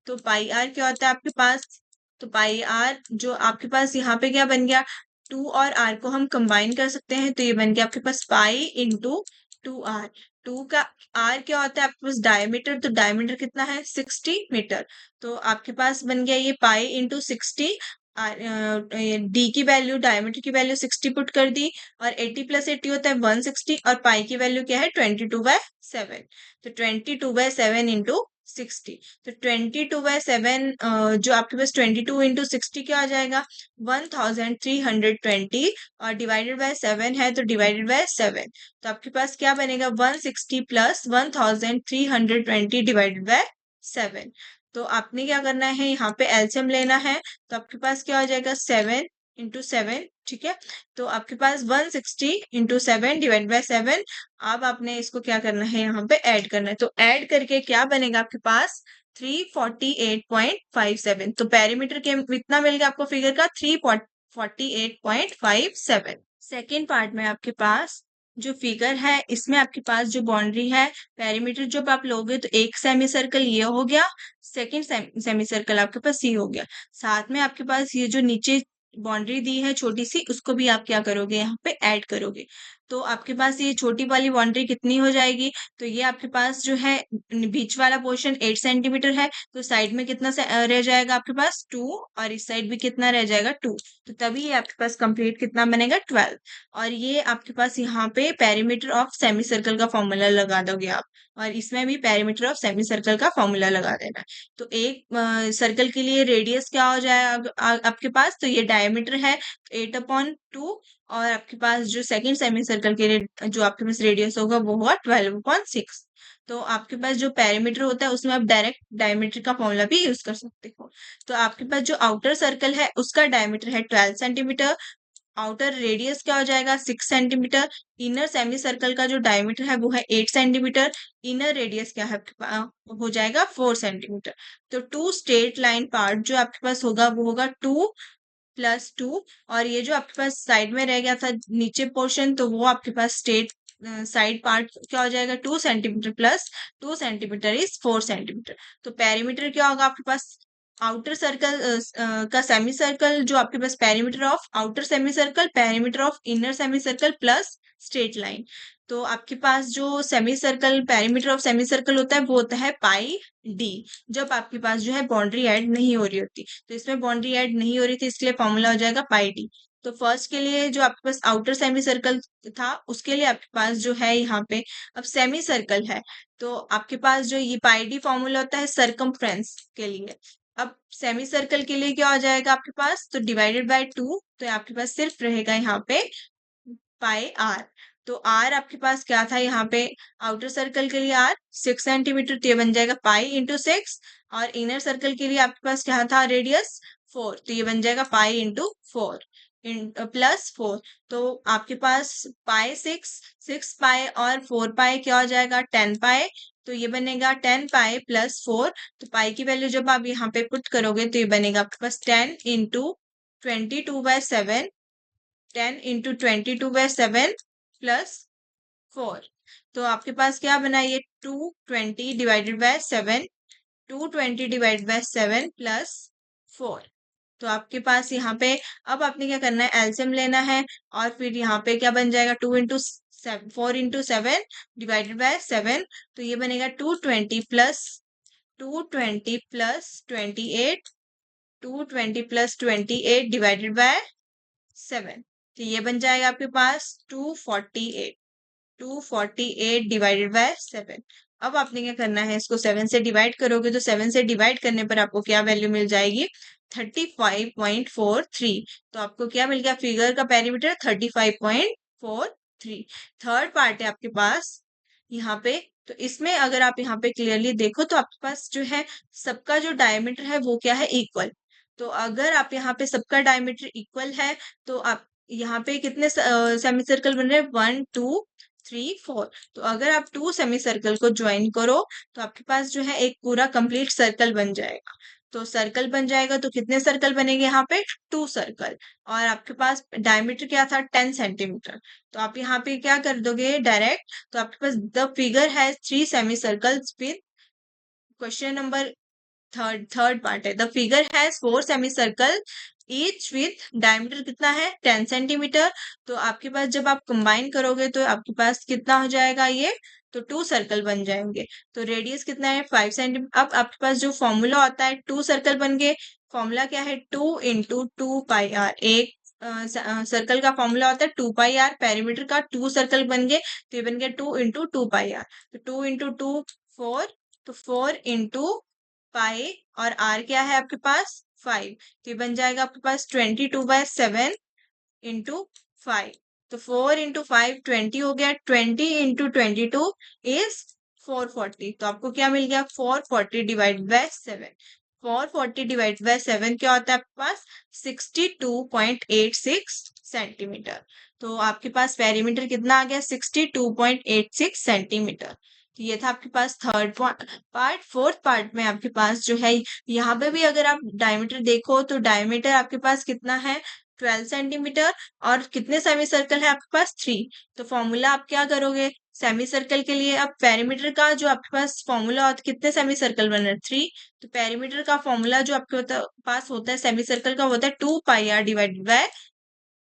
S1: तो πr क्या होता है आपके पास, तो πr जो आपके पास यहाँ पे क्या बन गया, 2 और r को हम कंबाइन कर सकते हैं, तो ये बन गया आपके पास पाई इंटू 2r। 2 का r क्या होता है आपके पास डायमीटर, तो डायमीटर कितना है 60 मीटर। तो आपके पास बन गया ये पाई इंटू 60। डी की वैल्यू, डायमीटर की वैल्यू 60 पुट कर दी, और 80 + 80 होता है 160, और पाई की वैल्यू क्या है 22/7। तो 22/7 इंटू 60। तो 22/7 जो आपके पास 22 इंटू 60 क्या आ जाएगा 1320, और डिवाइडेड बाय 7 है तो डिवाइडेड बाय 7। तो आपके पास क्या बनेगा 160 + 1320 डिवाइडेड बाय 7। तो आपने क्या करना है यहाँ पे एलसीएम लेना है, तो आपके पास क्या हो जाएगा 7 इंटू 7, ठीक है। तो आपके पास 160 इंटू 7 डिवाइड बाय 7। अब आपने इसको क्या करना है यहाँ पे ऐड करना है, तो ऐड करके क्या बनेगा आपके पास 348.57। तो पेरीमीटर के कितना मिल गया आपको फिगर का 348.57। सेकेंड पार्ट में आपके पास जो फिगर है इसमें आपके पास जो बाउंड्री है, पेरीमीटर जब आप लोगे तो एक सेमी सर्कल ये हो गया, सेकेंड सेमी सर्कल आपके पास ये हो गया। साथ में आपके पास ये जो नीचे बाउंड्री दी है छोटी सी, उसको भी आप क्या करोगे यहाँ पे ऐड करोगे। तो आपके पास ये छोटी वाली बाउंड्री कितनी हो जाएगी, तो ये आपके पास जो है बीच वाला पोर्शन 8 सेंटीमीटर है, तो साइड में कितना रह जाएगा आपके पास 2, और इस साइड भी कितना रह जाएगा 2। तो तभी ये आपके पास कंप्लीट कितना बनेगा 12। और ये आपके पास यहाँ पे पेरीमीटर ऑफ सेमी सर्कल का फॉर्मूला लगा दोगे आप, और इसमें भी पेरीमीटर ऑफ सेमी सर्कल का फॉर्मूला लगा देना है। तो एक सर्कल के लिए रेडियस क्या हो जाए आपके पास, तो ये डायमीटर है 8/2 2 और आपके पास जो सेकंड सेमी सर्कल के लिए जो आपके पास रेडियस होगा वो होगा 12.6। तो आपके पास जो पेरीमीटर होता है उसमें आप डायरेक्ट डायमीटर का फॉर्मूला भी यूज कर सकते हो। तो आपके पास जो आउटर सर्कल है उसका डायमीटर है 12 सेंटीमीटर, आउटर रेडियस क्या हो जाएगा 6 सेंटीमीटर, इनर सेमी सर्कल का जो डायमीटर है वो है 8 सेंटीमीटर, इनर रेडियस क्या है आपके पास हो जाएगा 4 सेंटीमीटर। तो टू स्ट्रेट लाइन पार्ट जो आपके पास होगा वो होगा 2 + 2 और ये जो आपके पास साइड में रह गया था नीचे पोर्शन तो वो आपके पास स्ट्रेट साइड पार्ट क्या हो जाएगा 2 centimetre plus 2 centimetre is 4 centimetre. तो पेरीमीटर क्या होगा आपके पास आउटर सर्कल का सेमी सर्कल जो आपके पास perimeter of outer semi circle perimeter of inner semi circle plus straight line. तो आपके पास जो semi circle perimeter of semi circle होता है वो होता है पाई डी, जब आपके पास जो है बाउंड्री ऐड नहीं हो रही होती। तो इसमें बाउंड्री ऐड नहीं हो रही थी इसलिए फॉर्मूला हो जाएगा पाई डी। तो फर्स्ट के लिए जो आपके पास आउटर सेमी सर्कल था उसके लिए आपके पास जो है यहाँ पे अब सेमी सर्कल है तो आपके पास जो ये पाई डी फॉर्मूला होता है सरकमफ्रेंस के लिए। अब सेमी सर्कल के लिए क्या हो जाएगा आपके पास तो डिवाइडेड बाय 2 तो आपके पास सिर्फ रहेगा यहाँ पे पाई आर। तो आर आपके पास क्या था यहाँ पे आउटर सर्कल के लिए आर 6 सेंटीमीटर तो ये बन जाएगा पाई इंटू 6 और इनर सर्कल के लिए आपके पास क्या था रेडियस 4 तो ये बन जाएगा पाई इंटू 4 +4। तो आपके पास पाई 6 पाई और 4 पाई क्या हो जाएगा 10 पाई। तो ये बनेगा 10 पाई +4। तो पाई की वैल्यू जब आप यहाँ पे पुट करोगे तो ये बनेगा आपके पास 10 इंटू 22/7 10 इंटू 22/7 +4। तो आपके पास क्या बना ये 220 डिवाइडेड बाय 7 220 डिवाइडेड बाय 7 +4। तो आपके पास यहाँ पे अब आपने क्या करना है एलसीएम लेना है और फिर यहाँ पे क्या बन जाएगा 4 इंटू 7 डिवाइडेड बाय 7 तो ये बनेगा 220 प्लस 28 डिवाइडेड बाय 7 तो ये बन जाएगा आपके पास 248 डिवाइडेड बाय 7। अब आपने क्या करना है इसको 7 से डिवाइड करोगे तो 7 से डिवाइड करने पर आपको क्या वैल्यू मिल जाएगी 35.43। तो आपको क्या मिल गया फिगर का पेरीमीटर 35.43। थर्ड पार्ट है आपके पास यहाँ पे। तो इसमें अगर आप यहाँ पे क्लियरली देखो तो आपके पास जो है सबका जो डायमीटर है वो क्या है इक्वल। तो अगर आप यहाँ पे सबका डायमीटर इक्वल है तो आप यहाँ पे कितने सेमी सर्कल बन रहे हैं 1 2 3 4। तो अगर आप 2 सेमी सर्कल को ज्वाइन करो तो आपके पास जो है एक पूरा कंप्लीट सर्कल बन जाएगा। तो सर्कल बन जाएगा तो कितने सर्कल बनेंगे यहाँ पे 2 सर्कल और आपके पास डायमीटर क्या था 10 सेंटीमीटर। तो आप यहाँ पे क्या कर दोगे डायरेक्ट तो आपके पास द फिगर है 3 semi circles with question number third part है the figure has 4 semi circle each with diameter कितना है 10 सेंटीमीटर। तो आपके पास जब आप कंबाइन करोगे तो आपके पास कितना हो जाएगा ये तो 2 सर्कल बन जाएंगे। तो रेडियस कितना है 5 सेंटीमीटर। अब आपके पास जो फॉर्मूला आता है 2 सर्कल बन गए। फॉर्मूला क्या है 2 इंटू 2 पाई आर। एक सर्कल का फॉर्मूला होता है 2 पाई आर पेरीमीटर का 2 सर्कल बन गए तो ये बन गया 2 इंटू 2 पाई आर। तो 2 इंटू 2 4 तो 4 इंटू पाई और आर क्या है आपके पास 5 तो ये बन जाएगा आपके पास 22/7 इंटू 5। तो 4 इंटू 5 20 हो गया 20 इंटू 22 इज 440। तो आपको क्या मिल गया 440 डिवाइड बाय 7। 440 डिवाइड बाय 7 क्या होता है आपके पास 62.86 सेंटीमीटर। तो आपके पास पेरीमीटर कितना आ गया 62.86 सेंटीमीटर। तो ये था आपके पास थर्ड पार्ट। फोर्थ पार्ट में आपके पास जो है यहाँ पे भी अगर आप डायमीटर देखो तो डायमीटर आपके पास कितना है 12 सेंटीमीटर और कितने सेमी सर्कल है आपके पास 3। तो फॉर्मूला आप क्या करोगे सेमी सर्कल के लिए अब पेरीमीटर का जो आपके पास फॉर्मूला होता है कितने सेमी सर्कल बन रहे 3। तो पेरीमीटर का फॉर्मूला जो आपके पास होता है सेमी सर्कल का होता है 2 पाई आर डिवाइडेड बाय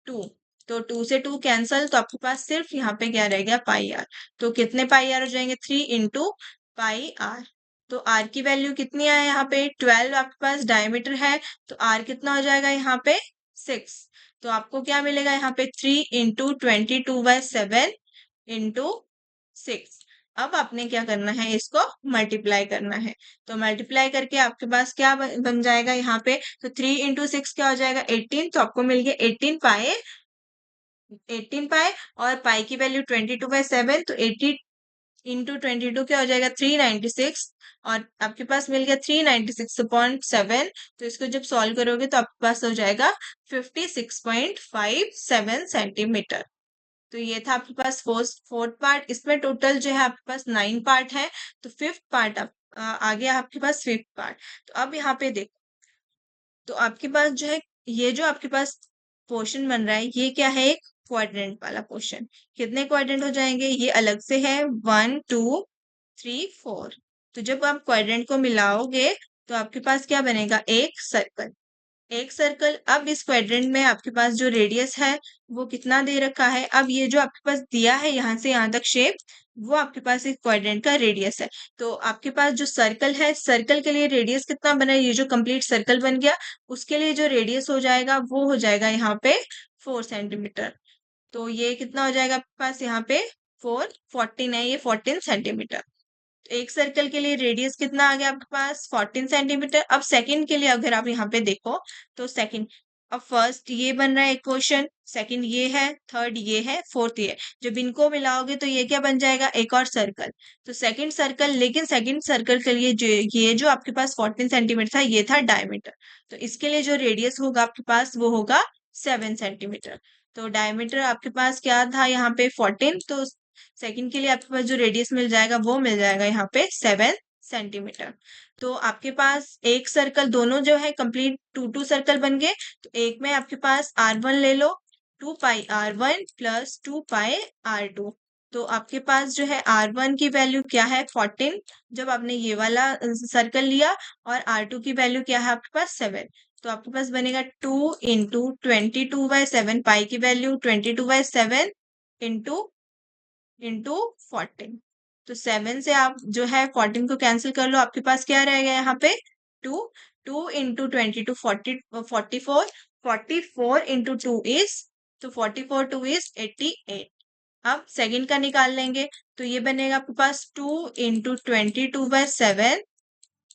S1: 2। तो 2 से 2 कैंसल तो आपके पास सिर्फ यहाँ पे क्या रह गया पाई आर। तो कितने पाई आर हो जाएंगे 3 इंटू पाई आर। तो आर की वैल्यू कितनी है यहाँ पे 12 आपके पास डायमीटर है तो आर कितना हो जाएगा यहाँ पे 6। तो आपको क्या मिलेगा यहाँ पे 3 इंटू 22/7 इंटू 6। अब आपने क्या करना है इसको मल्टीप्लाई करना है। तो मल्टीप्लाई करके आपके पास क्या बन जाएगा यहाँ पे तो 3 इंटू 6 क्या हो जाएगा 18। तो आपको मिल गया 18 पाई 18 पाई, और पाई की वैल्यू 22/7, तो 80 इंटू 22 क्या हो जाएगा 396, और आपके पास मिल गया 396.7। तो इसको जब सॉल्व करोगे तो आपके पास हो जाएगा 56.57 सेंटीमीटर। तो ये था आपके पास फोर्थ पार्ट। इसमें टोटल जो है आपके पास 9 पार्ट है। तो फिफ्थ पार्ट आ गया आपके पास फिफ्थ पार्ट। तो अब यहाँ पे देखो, तो आपके पास जो है ये जो आपके पास पोर्शन बन रहा है, ये क्या है, एक क्वाड्रेंट वाला पोर्शन। कितने क्वाड्रेंट हो जाएंगे, ये अलग से है 1 2 3 4। तो जब आप क्वाड्रेंट को मिलाओगे तो आपके पास क्या बनेगा, एक सर्कल। एक सर्कल। अब इस क्वाड्रेंट में आपके पास जो रेडियस है वो कितना दे रखा है, अब ये जो आपके पास दिया है यहाँ से यहाँ तक शेप, वो आपके पास एक क्वाड्रेंट का रेडियस है। तो आपके पास जो सर्कल है, सर्कल के लिए रेडियस कितना बना है, ये जो कंप्लीट सर्कल बन गया, उसके लिए जो रेडियस हो जाएगा वो हो जाएगा यहाँ पे 4 सेंटीमीटर। तो ये कितना हो जाएगा आपके पास यहाँ पे 14 है, ये 14 सेंटीमीटर। एक सर्कल के लिए रेडियस कितना आ गया आपके पास 14 सेंटीमीटर। अब सेकंड के लिए अगर आप यहाँ पे देखो, तो सेकंड, अब फर्स्ट ये बन रहा है एक क्वेश्चन, सेकंड ये है, थर्ड ये है, फोर्थ ये है। जब इनको मिलाओगे तो ये क्या बन जाएगा, एक और सर्कल। तो सेकंड सर्कल, लेकिन सेकंड सर्कल के लिए जो ये जो आपके पास 14 सेंटीमीटर था, ये था डायमीटर। तो इसके लिए जो रेडियस होगा आपके पास वो होगा 7 सेंटीमीटर। तो डायमीटर आपके पास क्या था यहाँ पे 14, तो सेकंड के लिए आपके पास जो रेडियस मिल जाएगा वो मिल जाएगा यहाँ पे 7 सेंटीमीटर। तो आपके पास एक सर्कल, दोनों जो है कंप्लीट टू टू सर्कल बन गए। तो एक में आपके पास R1 ले लो, 2 पाई R1 प्लस 2 पाई R2। तो आपके पास जो है R1 की वैल्यू क्या है 14, जब आपने ये वाला सर्कल लिया, और R2 की वैल्यू क्या है आपके पास 7। तो आपके पास बनेगा 2 इंटू 22/7, पाई की वैल्यू 22/7 इंटू 14। तो 7 से आप जो है 14 को कैंसिल कर लो, आपके पास क्या रहेगा यहाँ पे 2। 2 इंटू 22 44, 44 इंटू 2 इज, तो 44 2 इज 88। अब सेकंड का निकाल लेंगे, तो ये बनेगा आपके पास 2 इंटू 22/7,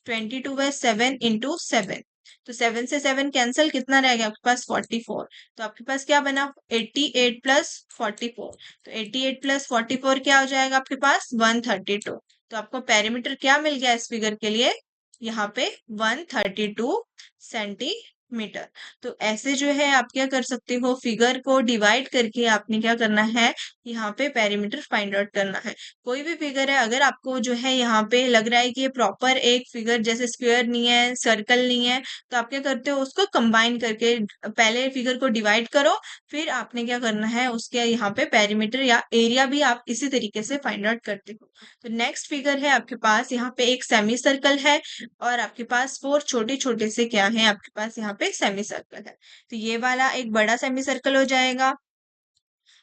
S1: 22/7 इंटू 7। तो 7 से 7 कैंसिल, कितना रहेगा आपके पास 44। तो आपके पास क्या बना 88 प्लस 44। तो 88 प्लस 44 क्या हो जाएगा आपके पास 132। तो आपको पेरीमीटर क्या मिल गया इस फिगर के लिए, यहाँ पे 132 सेंटीमीटर। तो ऐसे जो है आप क्या कर सकते हो, फिगर को डिवाइड करके आपने क्या करना है, यहाँ पे पेरीमीटर फाइंड आउट करना है। कोई भी फिगर है, अगर आपको जो है यहाँ पे लग रहा है कि ये प्रॉपर एक फिगर जैसे स्क्वायर नहीं है, सर्कल नहीं है, तो आप क्या करते हो, उसको कंबाइन करके पहले फिगर को डिवाइड करो, फिर आपने क्या करना है, उसके यहाँ पे पेरीमीटर या एरिया भी आप इसी तरीके से फाइंड आउट करते हो। तो नेक्स्ट फिगर है आपके पास, यहाँ पे एक सेमी सर्कल है, और आपके पास 4 छोटे छोटे से क्या है, आपके पास यहाँ पे सेमी सर्कल है। तो ये वाला एक बड़ा सेमी सर्कल हो जाएगा,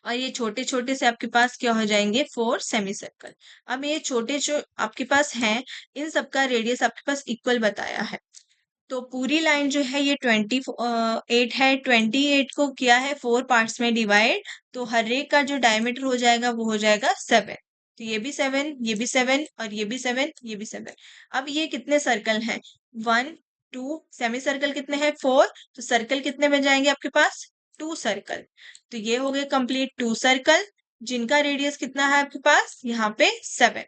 S1: और ये छोटे छोटे से आपके पास क्या हो जाएंगे 4 सेमी सर्कल। अब ये छोटे जो आपके पास हैं, इन सबका रेडियस आपके पास इक्वल बताया है। तो पूरी लाइन जो है ये 28 है, 28 को किया है 4 पार्ट्स में डिवाइड, तो हर एक का जो डायमीटर हो जाएगा वो हो जाएगा 7। तो ये भी 7, ये भी 7, और ये भी 7, ये भी 7। अब ये कितने सर्कल हैं, 1 2, सेमी सर्कल कितने हैं 4, तो सर्कल कितने बन जाएंगे आपके पास 2 सर्कल। तो ये हो गए कंप्लीट 2 सर्कल, जिनका रेडियस कितना है आपके पास यहाँ पे 7,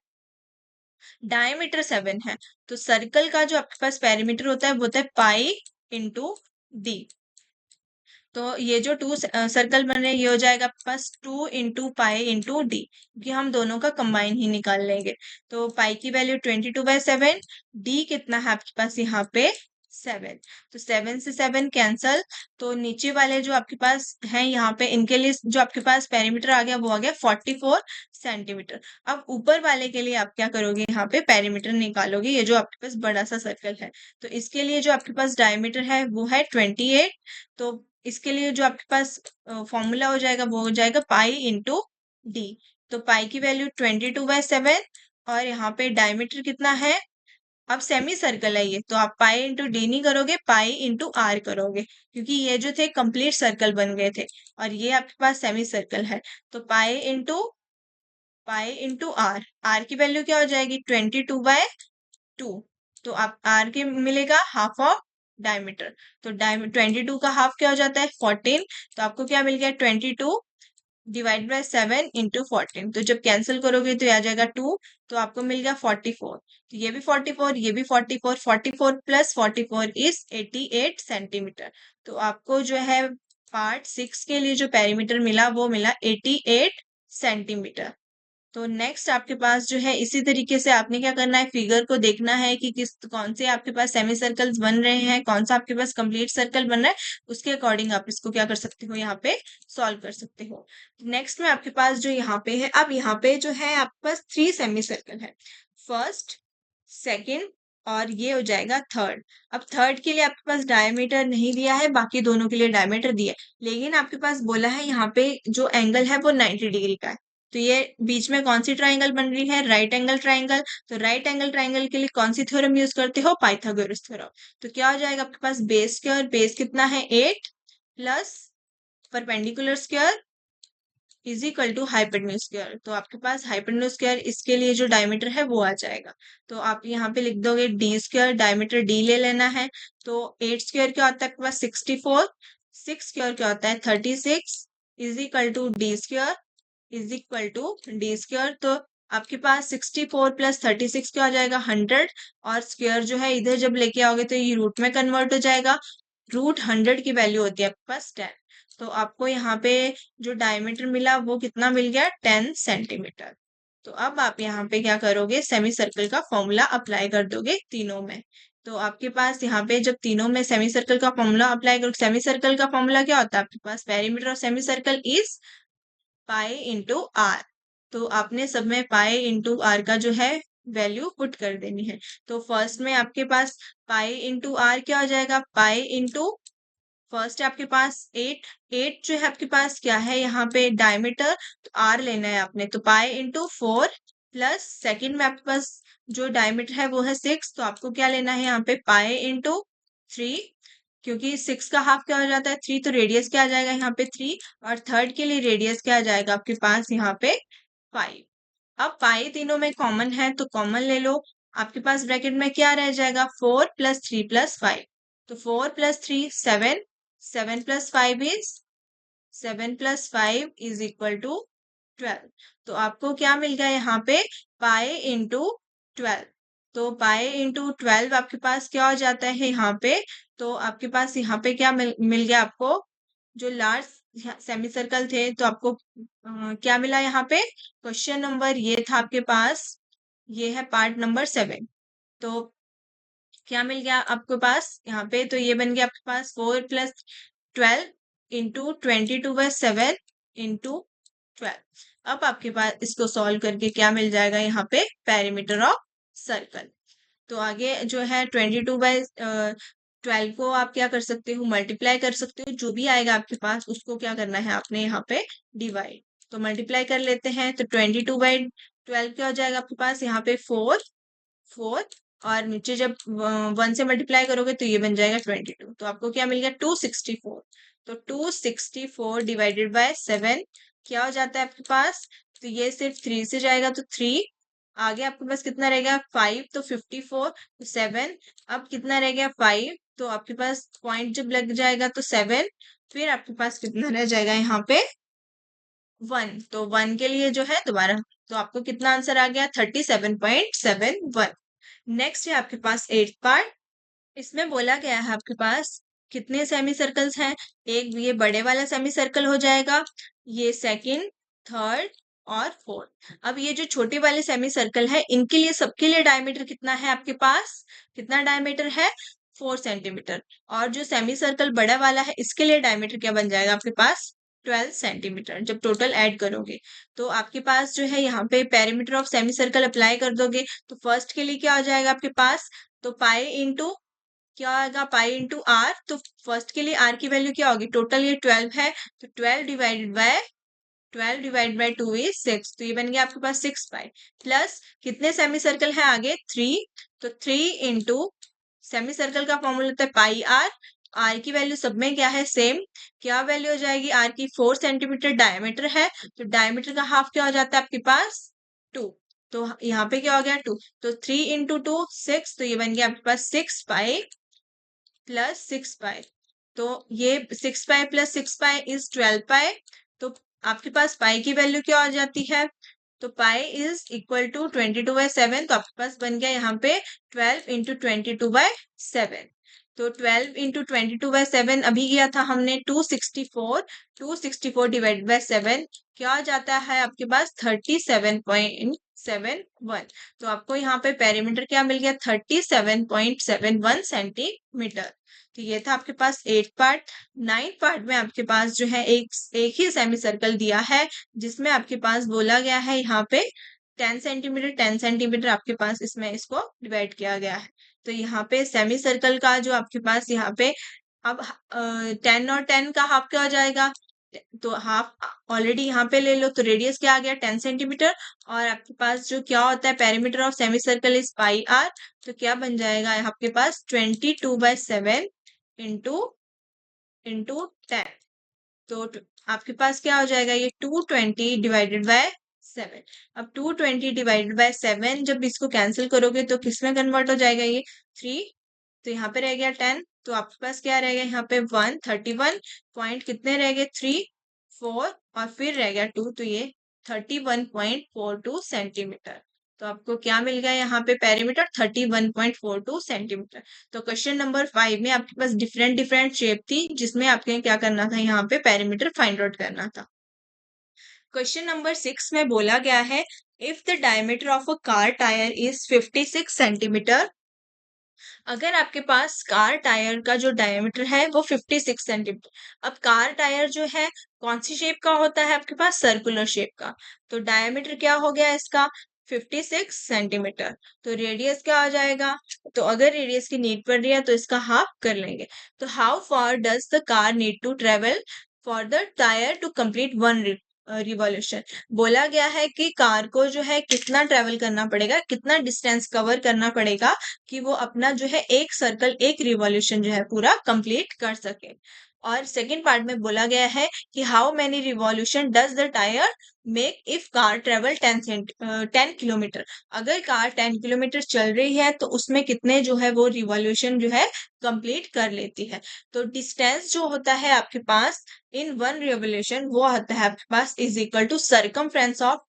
S1: डायमीटर 7 है। तो सर्कल का जो आपके पास पेरीमीटर होता है वो होता है पाई इंटू डी। तो ये जो 2 सर्कल बन रहे हैं, ये हो जाएगा आपके पास 2 इंटू पाई इंटू डी, क्योंकि हम दोनों का कंबाइन ही निकाल लेंगे। तो पाई की वैल्यू 22/7, डी कितना है आपके पास यहाँ पे 7। तो 7 से 7 कैंसल, तो नीचे वाले जो आपके पास हैं यहाँ पे, इनके लिए जो आपके पास पेरीमीटर आ गया वो आ गया 44 सेंटीमीटर। अब ऊपर वाले के लिए आप क्या करोगे, यहाँ पे पेरीमीटर निकालोगे, ये जो आपके पास बड़ा सा सर्कल है। तो इसके लिए जो आपके पास डायमीटर है वो है 28। तो इसके लिए जो आपके पास फॉर्मूला हो जाएगा वो हो जाएगा पाई इंटू डी। तो पाई की वैल्यू 22/7, और यहाँ पे डायमीटर कितना है, अब सेमी सर्कल है ये, तो आप पाई इंटू डी नहीं करोगे, पाई इंटू आर करोगे, क्योंकि ये जो थे कंप्लीट सर्कल बन गए थे, और ये आपके पास सेमी सर्कल है। तो पाई इंटू आर, आर की वैल्यू क्या हो जाएगी 22/2। तो आप आर के मिलेगा हाफ ऑफ डायमीटर। तो 22 का हाफ क्या हो जाता है 14। तो आपको क्या मिल गया 22 डिवाइड बाय 7 इंटू 14। तो जब कैंसिल करोगे तो आ जाएगा 2, तो आपको मिल गया 44। तो ये भी 44, ये भी 44, 44 प्लस 44 इज 88 सेंटीमीटर। तो आपको जो है पार्ट 6 के लिए जो पेरीमीटर मिला वो मिला 88 सेंटीमीटर। तो नेक्स्ट आपके पास जो है इसी तरीके से आपने क्या करना है, फिगर को देखना है कि कौन से आपके पास सेमी सर्कल्स बन रहे हैं, कौन सा आपके पास कंप्लीट सर्कल बन रहा है, उसके अकॉर्डिंग आप इसको क्या कर सकते हो, यहाँ पे सॉल्व कर सकते हो। नेक्स्ट में आपके पास जो यहाँ पे है, अब यहाँ पे जो है आपके पास 3 सेमी सर्कल है, फर्स्ट, सेकेंड और ये हो जाएगा थर्ड। अब थर्ड के लिए आपके पास डायमीटर नहीं दिया है, बाकी दोनों के लिए डायमीटर दिया है, लेकिन आपके पास बोला है यहाँ पे जो एंगल है वो 90 डिग्री का है। तो ये बीच में कौन सी ट्राइंगल बन रही है, राइट एंगल ट्राइंगल। तो राइट एंगल ट्राइंगल के लिए कौन सी थ्योरम यूज करते हो, पाइथागोरस थ्योरम। तो क्या हो जाएगा आपके पास, बेस स्क्वायर, बेस कितना है 8 plus perpendicular square is equal to hypotenuse square. तो आपके पास हाइपोटेन्यूज स्क्वायर, इसके लिए जो डायमीटर है वो आ जाएगा। तो आप यहाँ पे लिख दोगे डी स्क्वायर, डायमीटर डी ले लेना है। तो 8 स्क्वायर क्या होता है आपके पास 64, 6 स्क्वायर क्या होता है 36 is equal to D square is equal to D square. तो आपके पास 64 प्लस 36 क्या हो जाएगा 100, और स्क्वायर जो है इधर जब लेके आओगे तो ये रूट में कन्वर्ट हो जाएगा। रूट 100 की वैल्यू होती है आपके पास 10। तो आपको यहाँ पे जो डायमीटर मिला वो कितना मिल गया 10 सेंटीमीटर। तो अब आप यहाँ पे क्या करोगे, सेमी सर्कल का फॉर्मूला अप्लाई कर दोगे तीनों में। तो आपके पास यहाँ पे जब तीनों में सेमी सर्कल का फॉर्मूला अप्लाई करो, सेमी सर्कल का फॉर्मूला क्या होता है आपके पास, perimeter of semi circle is pi into R. तो आपने सब में पाई इंटू आर का जो है वैल्यू पुट कर देनी है। तो फर्स्ट में आपके पास पाई इंटू आर क्या हो जाएगा, पाई इंटू फर्स्ट आपके पास 8, 8 जो है आपके पास क्या है यहाँ पे डायमीटर, तो आर लेना है आपने, तो पाई इंटू 4 प्लस सेकेंड में आपके पास जो डायमीटर है वो है 6, तो आपको क्या लेना है यहाँ पे पाई इंटू 3, क्योंकि 6 का हाफ क्या हो जाता है 3, तो रेडियस क्या आ जाएगा यहाँ पे 3, और थर्ड के लिए रेडियस क्या आ जाएगा आपके पास यहाँ पे 5। अब पाई तीनों में कॉमन है तो कॉमन ले लो, आपके पास ब्रैकेट में क्या रह जाएगा 4 प्लस 3 प्लस 5। तो 4 plus 3 7, 7 plus 5 is 7 plus 5 is equal to 12। तो आपको क्या मिल गया यहाँ पे पाई इंटू 12। तो पाई इंटू 12 आपके पास क्या हो जाता है यहाँ पे, तो आपके पास यहाँ पे क्या मिल गया आपको, जो लार्ज सेमी सर्कल थे तो आपको क्या मिला यहाँ पे, क्वेश्चन नंबर ये था आपके पास, ये है पार्ट नंबर 7। तो क्या मिल गया आपके पास यहाँ पे, तो ये बन गया आपके पास 4 प्लस 12 इंटू 22/7 इंटू 12। अब आपके पास इसको सॉल्व करके क्या मिल जाएगा यहाँ पे, पेरीमीटर ऑफ सर्कल। तो आगे जो है 22/12 को आप क्या कर सकते हो, मल्टीप्लाई कर सकते हो, जो भी आएगा आपके पास उसको क्या करना है आपने यहाँ पे डिवाइड। तो मल्टीप्लाई कर लेते हैं, तो 22/12 क्या हो जाएगा आपके पास यहाँ पे 4, 4, और नीचे जब 1 से मल्टीप्लाई करोगे तो ये बन जाएगा 22। तो आपको क्या मिल गया 264। तो 264 डिवाइडेड बाय 7 क्या हो जाता है आपके पास, तो ये सिर्फ 3 से जाएगा तो 3, आगे आपके पास कितना रहेगा 5, तो 54, तो 7, अब कितना रह गया 5, तो आपके पास पॉइंट जब लग जाएगा तो 7, फिर आपके पास कितना रह जाएगा यहाँ पे 1, तो 1 के लिए जो है दोबारा, तो आपको कितना आंसर आ गया 37.71। नेक्स्ट है आपके पास 8th पार्ट। इसमें बोला गया है आपके पास कितने सेमी सर्कल्स हैं, एक ये बड़े वाला सेमी सर्कल हो जाएगा, ये सेकंड, थर्ड और फोर्थ। अब ये जो छोटे वाले सेमी सर्कल है इनके लिए सबके लिए डायमीटर कितना है आपके पास, कितना डायमीटर है 4 सेंटीमीटर, और जो सेमी सर्कल बड़ा वाला है इसके लिए डायमीटर क्या बन जाएगा आपके पास 12 सेंटीमीटर जब टोटल ऐड करोगे। तो आपके पास जो है यहाँ पे perimeter of semi circle apply कर दोगे, तो फर्स्ट के लिए क्या हो जाएगा आपके पास, तो पाई इंटू क्या आएगा पाई इंटू आर। तो फर्स्ट के लिए आर की वैल्यू क्या होगी, टोटल ये 12 है, तो 12 डिवाइडेड बाय 2 इज 6, तो ये बन गया आपके पास 6 पाई, प्लस कितने सेमी सर्कल है आगे 3, तो 3 इंटू सेमी सर्कल का फॉर्मूला होता है पाई आर, आर की वैल्यू सब में क्या है सेम, क्या वैल्यू हो जाएगी आर की 4 सेंटीमीटर डायमीटर है, तो डायमीटर का हाफ क्या हो जाता है आपके पास 2, तो यहाँ पे क्या हो गया 2, तो 3 इंटू 2 6, तो ये बन गया आपके पास 6 पाई प्लस 6 पाई। तो ये 6 पाई प्लस 6 पाई इज 12 पाई। तो आपके पास पाई की वैल्यू क्या हो जाती है? तो पाई इज इक्वल टू 22/7, तो आपके पास बन गया यहाँ पे 12 इंटू 22/7। तो 12 इंटू 22/7 अभी किया था हमने 264, 264 डिवाइड बाय 7 क्या हो जाता है आपके पास 37.71। तो आपको यहाँ पे पेरीमीटर क्या मिल गया 37.71 सेंटीमीटर। तो ये था आपके पास 8 पार्ट। 9 पार्ट में आपके पास जो है एक ही सेमी सर्कल दिया है, जिसमें आपके पास बोला गया है यहाँ पे 10 सेंटीमीटर 10 सेंटीमीटर आपके पास इसमें इसको डिवाइड किया गया है। तो यहाँ पे सेमी सर्कल का जो आपके पास यहाँ पे अब 10 और 10 का हाफ क्या हो जाएगा? तो हाफ ऑलरेडी यहाँ पे ले लो, तो रेडियस क्या आ गया 10 सेंटीमीटर। और आपके पास जो क्या होता है perimeter of semi circle is pi R. तो क्या बन जाएगा आपके पास 22/7 इंटू इंटू 10। तो आपके पास क्या हो जाएगा ये 220 डिवाइडेड बाय 7। अब 220 डिवाइडेड बाय 7 जब इसको कैंसिल करोगे तो किस में कन्वर्ट हो जाएगा ये 3। तो यहाँ पे रह गया 10, तो आपके पास क्या रहेगा यहाँ पे 131 पॉइंट कितने रह गए 3 4 और फिर रह गया 2, तो ये 31.42 सेंटीमीटर। तो आपको क्या मिल गया यहाँ पे पेरीमीटर 31.42 सेंटीमीटर। तो क्वेश्चन नंबर 5 में आपके पास डिफरेंट डिफरेंट शेप थी, जिसमें आपके क्या करना था यहाँ पे पेरीमीटर फाइंड आउट करना था। क्वेश्चन नंबर 6 में बोला गया है if the diameter of a car tyre is 56 centimetre. अगर आपके पास कार टायर का जो डायमीटर है वो 56 सेंटीमीटर। अब कार टायर जो है कौन सी शेप का होता है आपके पास? सर्कुलर शेप का। तो डायमीटर क्या हो गया इसका 56 सेंटीमीटर। तो रेडियस क्या आ जाएगा? तो अगर रेडियस की नीड पड़ रही है तो इसका हाफ कर लेंगे। तो how far does the car need to travel for the tyre to complete one revolution. बोला गया है कि कार को जो है कितना ट्रेवल करना पड़ेगा, कितना डिस्टेंस कवर करना पड़ेगा कि वो अपना जो है एक सर्कल एक रिवॉल्यूशन जो है पूरा कंप्लीट कर सके। और सेकंड पार्ट में बोला गया है कि how many revolution does the tyre make if car travel 10 kilometre. अगर कार 10 किलोमीटर चल रही है तो उसमें कितने जो है वो रिवॉल्यूशन जो है कंप्लीट कर लेती है। तो डिस्टेंस जो होता है आपके पास इन वन रिवॉल्यूशन वो होता है आपके पास is equal to circumference of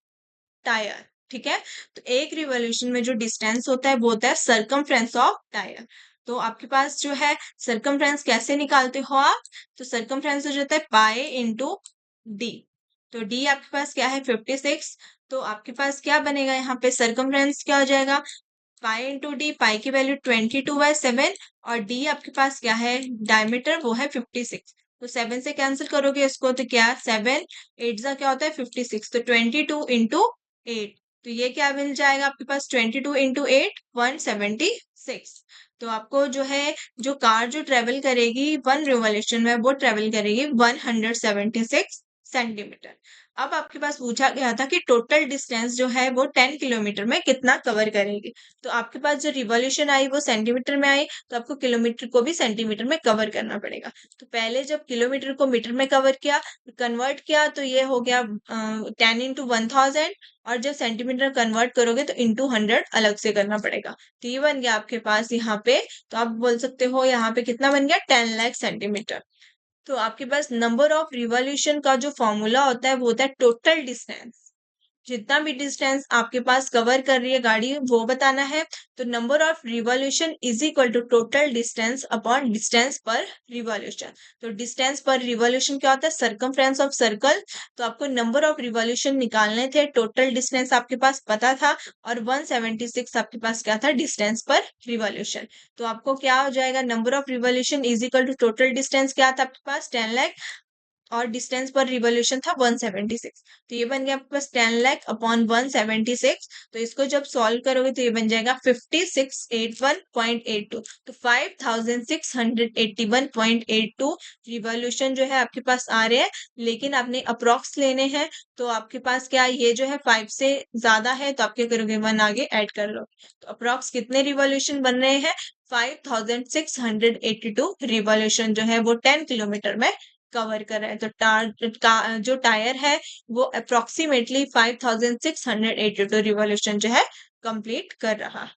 S1: tyre. ठीक है, तो एक रिवॉल्यूशन में जो डिस्टेंस होता है वो होता है सर्कमफ्रेंस ऑफ टायर। तो आपके पास जो है सर्कमफ्रेंस कैसे निकालते हो आप? तो सर्कमफ्रेंस हो जाता है पाई इंटू डी। तो डी आपके पास क्या है 56। तो आपके पास क्या बनेगा यहाँ पे सर्कमफ्रेंस क्या हो जाएगा पाई इंटू डी। पाई की वैल्यू 22/7 और डी आपके पास क्या है डायमीटर वो है 56। तो 7 से कैंसिल करोगे इसको तो क्या 7 8 का क्या होता है 56। तो 22 इंटू 8। तो ये क्या मिल जाएगा आपके पास 22 इंटू 8 176। तो आपको जो है जो कार जो ट्रेवल करेगी वन रिवॉल्यूशन में वो ट्रेवल करेगी 176 सेंटीमीटर। अब आपके पास पूछा गया था कि टोटल डिस्टेंस जो है वो 10 किलोमीटर में कितना कवर करेगी। तो आपके पास जो रिवॉल्यूशन आई वो सेंटीमीटर में आई, तो आपको किलोमीटर को भी सेंटीमीटर में कवर करना पड़ेगा। तो पहले जब किलोमीटर को मीटर में कवर किया कन्वर्ट किया तो ये हो गया 10 इंटू 1000। और जब सेंटीमीटर कन्वर्ट करोगे तो इंटू 100 अलग से करना पड़ेगा। तो ये बन गया आपके पास यहाँ पे। तो आप बोल सकते हो यहाँ पे कितना बन गया 10 लाख सेंटीमीटर। तो आपके पास नंबर ऑफ रिवॉल्यूशन का जो फॉर्मूला होता है वो होता है टोटल डिस्टेंस। जितना भी डिस्टेंस आपके पास कवर कर रही है गाड़ी वो बताना है। तो number of revolution is equal to total distance upon distance per revolution. तो डिस्टेंस पर रिवॉल्यूशन क्या होता है सर्कमफ्रेंस ऑफ सर्कल। तो आपको नंबर ऑफ रिवॉल्यूशन निकालने थे, टोटल डिस्टेंस आपके पास पता था और 176 आपके पास क्या था डिस्टेंस पर रिवॉल्यूशन। तो आपको क्या हो जाएगा number of revolution is equal to total distance क्या था आपके पास 10 लाख और डिस्टेंस पर रिवॉल्यूशन था 176। तो ये बन गया आपके पास 10 लाख अपॉन 176। तो इसको जब सॉल्व करोगे तो ये बन जाएगा 5681.82। तो 5681.82 रिवॉल्यूशन जो है आपके पास आ रहे हैं, लेकिन आपने अप्रोक्स लेने हैं। तो आपके पास क्या ये जो है 5 से ज्यादा है तो आप क्या करोगे 1 आगे ऐड कर लो। तो अप्रोक्स कितने रिवॉल्यूशन बन रहे हैं 5682 रिवॉल्यूशन जो है वो 10 किलोमीटर में कवर कर रहा है। तो जो टायर है वो अप्रोक्सीमेटली 5682 रिवॉल्यूशन जो है कंप्लीट कर रहा है।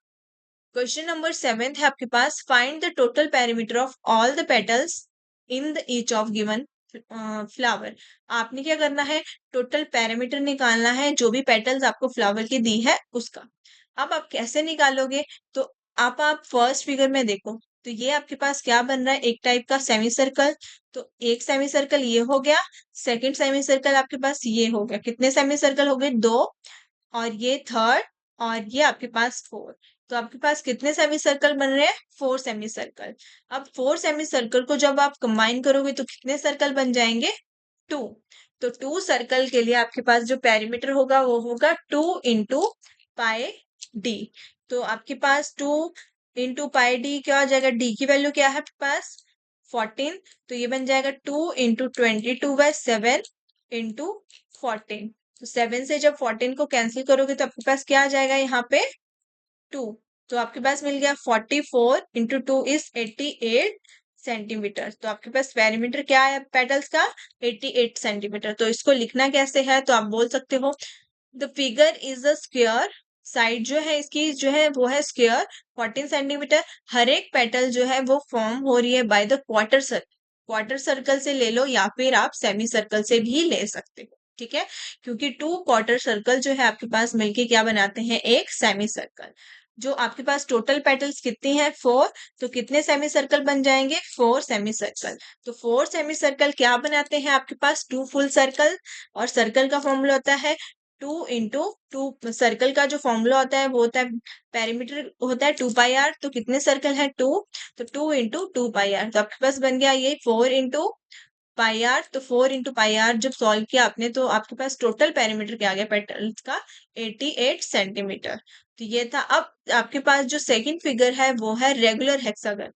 S1: क्वेश्चन नंबर 7 है आपके पास find the total perimeter of all the petals in the each of given flower. आपने क्या करना है, टोटल पैरामीटर निकालना है जो भी पेटल्स आपको फ्लावर की दी है उसका। अब आप कैसे निकालोगे, तो आप फर्स्ट फिगर में देखो, तो ये आपके पास क्या बन रहा है, एक टाइप का सेमी सर्कल। तो एक सेमी सर्कल ये हो गया, सेकंड सेमी सर्कल आपके पास ये हो गया, कितने सेमी सर्कल हो गए, दो, और ये थर्ड, और ये आपके पास फोर। तो आपके पास कितने सेमी सर्कल बन रहे हैं, फोर सेमी सर्कल। अब फोर सेमी सर्कल को जब आप कंबाइन करोगे तो कितने सर्कल बन जाएंगे, टू। तो टू सर्कल के लिए आपके पास जो पेरीमीटर होगा वो होगा 2 × पाई डी। तो आपके पास 2 × पाई डी क्या हो जाएगा, डी की वैल्यू क्या है आपके पास, 14। तो ये बन जाएगा 2 × 22/7 × 14। तो 7 से जब 14 को कैंसिल करोगे तो आपके पास क्या आ जाएगा यहाँ पे, 2। तो आपके पास मिल गया 44 × 2 = 88 सेंटीमीटर। तो आपके पास पेरीमीटर क्या है पेटल्स का, 88 सेंटीमीटर। तो इसको लिखना कैसे है, तो आप बोल सकते हो the figure is a square, side जो है इसकी जो है वो है स्क्वायर 14 सेंटीमीटर। हर एक पेटल जो है वो फॉर्म हो रही है by the quarter circle. Quarter circle से ले लो या फिर आप सेमी सर्कल से भी ले सकते हो, ठीक है, क्योंकि टू क्वार्टर सर्कल जो है आपके पास मिलके क्या बनाते हैं, एक सेमी सर्कल। जो आपके पास टोटल पेटल्स कितनी है, फोर। तो कितने सेमी सर्कल बन जाएंगे, फोर सेमी सर्कल। तो फोर सेमी सर्कल क्या बनाते हैं आपके पास, टू फुल सर्कल। और सर्कल का फॉर्मूला होता है 2 × 2। सर्कल का जो फॉर्मूला होता है वो होता है, पेरीमीटर होता है 2 πr। तो कितने सर्कल है, टू। तो 2 × 2 πr। तो आपके पास बन गया ये 4 × πr। तो 4 × πr जब सॉल्व किया आपने तो आपके पास टोटल पेरीमीटर क्या आ गया पेटल्स का, 88 सेंटीमीटर। तो ये था। अब आपके पास जो सेकंड फिगर है वो है रेगुलर हेक्सागन।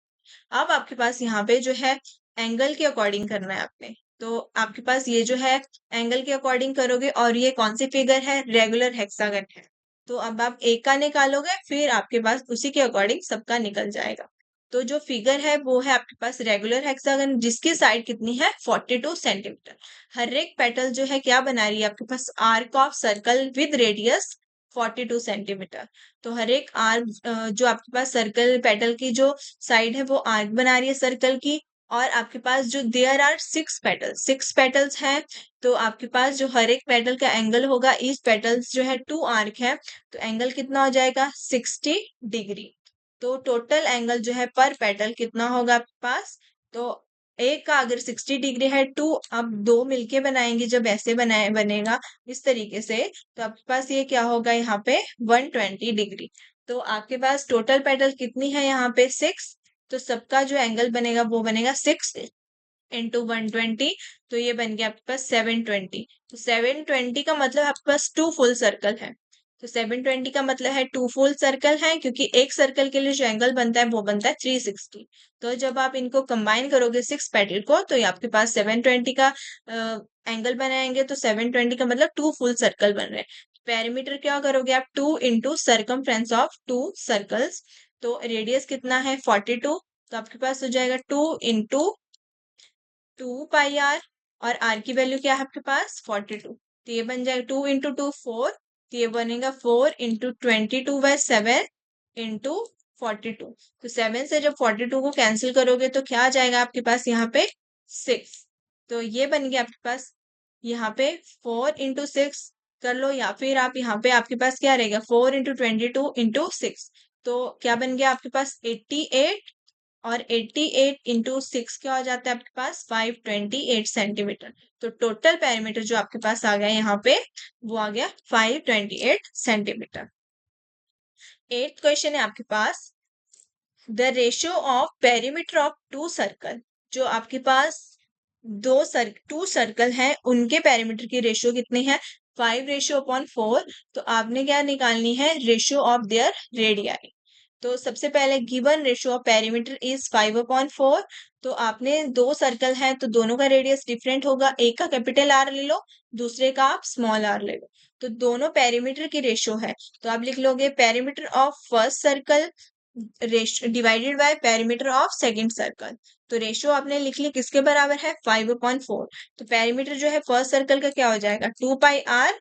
S1: अब आपके पास यहाँ पे जो है एंगल के अकॉर्डिंग करना है आपने। तो आपके पास ये जो है एंगल के अकॉर्डिंग करोगे, और ये कौन सी फिगर है, रेगुलर हेक्सागन है। तो अब आप एक का निकालोगे फिर आपके पास उसी के अकॉर्डिंग सबका निकल जाएगा। तो जो फिगर है वो है आपके पास रेगुलर हेक्सागन, जिसकी साइड कितनी है, 42 सेंटीमीटर। हर एक पेटल जो है क्या बना रही है आपके पास, arc of circle with radius 42 centimetre. तो हर एक आर्क जो आपके पास सर्कल पेटल की जो साइड है वो आर्क बना रही है सर्कल की। और आपके पास जो देयर आर सिक्स पेटल्स हैं, तो आपके पास जो हर एक पेटल का एंगल होगा, इस पेटल्स जो है टू आर्क है, तो एंगल कितना हो जाएगा, 60 डिग्री। तो टोटल एंगल जो है पर पेटल कितना होगा आपके पास, तो एक का अगर 60 डिग्री है, टू अब दो मिलके बनाएंगे जब ऐसे बनाए बनेगा इस तरीके से, तो आपके पास ये क्या होगा यहाँ पे 120 डिग्री। तो आपके पास टोटल पेटल कितनी है यहाँ पे, सिक्स। तो सबका जो एंगल बनेगा वो बनेगा 6 × 120। तो ये बन गया आपके पास 720। तो 720 का मतलब आपके पास टू फुल सर्कल है। तो 720 का मतलब है टू फुल सर्कल है, क्योंकि एक सर्कल के लिए जो एंगल बनता है वो बनता है 360। तो जब आप इनको कंबाइन करोगे सिक्स पेटल को, तो ये आपके पास 720 का एंगल बनाएंगे। तो 720 का मतलब टू फुल सर्कल बन रहे हैं। पेरीमीटर क्या करोगे आप, 2 × सर्कमफ्रेंस ऑफ टू सर्कल्स। तो रेडियस कितना है, 42। तो आपके पास हो जाएगा 2 × 2 πr। और r की वैल्यू क्या है आपके पास, 42। तो ये बन जाएगा 2 × 2 4। तो ये बनेगा 4 × 22/7 × 42। तो 7 से जब 42 को कैंसिल करोगे तो क्या आ जाएगा आपके पास यहाँ पे, 6। तो ये बन गया आपके पास यहाँ पे 4 × 6 कर लो, या फिर आप यहाँ पे आपके पास क्या रहेगा, 4 × 22 × 6। तो क्या बन गया आपके पास 88। और 88 × 6 क्या हो जाता है आपके पास, 528 सेंटीमीटर। तो टोटल पेरीमीटर जो आपके पास आ गया यहाँ पे वो आ गया 528 सेंटीमीटर। 8th क्वेश्चन है आपके पास, the ratio of perimeter of two circle. जो आपके पास टू सर्कल है उनके पेरीमीटर की रेशियो कितनी है, 5:4। तो आपने क्या निकालनी है, रेशियो ऑफ देयर रेडियाई। तो सबसे पहले given ratio of perimeter is 5/4। तो आपने दो सर्कल हैं तो दोनों का रेडियस डिफरेंट होगा, एक का कैपिटल आर ले लो, दूसरे का आप स्मॉल आर ले लो। तो दोनों पेरीमीटर की रेशियो है, तो आप लिख लोगे perimeter of first circle divided by perimeter of second circle. तो रेशियो आपने लिख ली किसके बराबर है, 5/4। तो पेरीमीटर जो है फर्स्ट सर्कल का क्या हो जाएगा, 2 πr।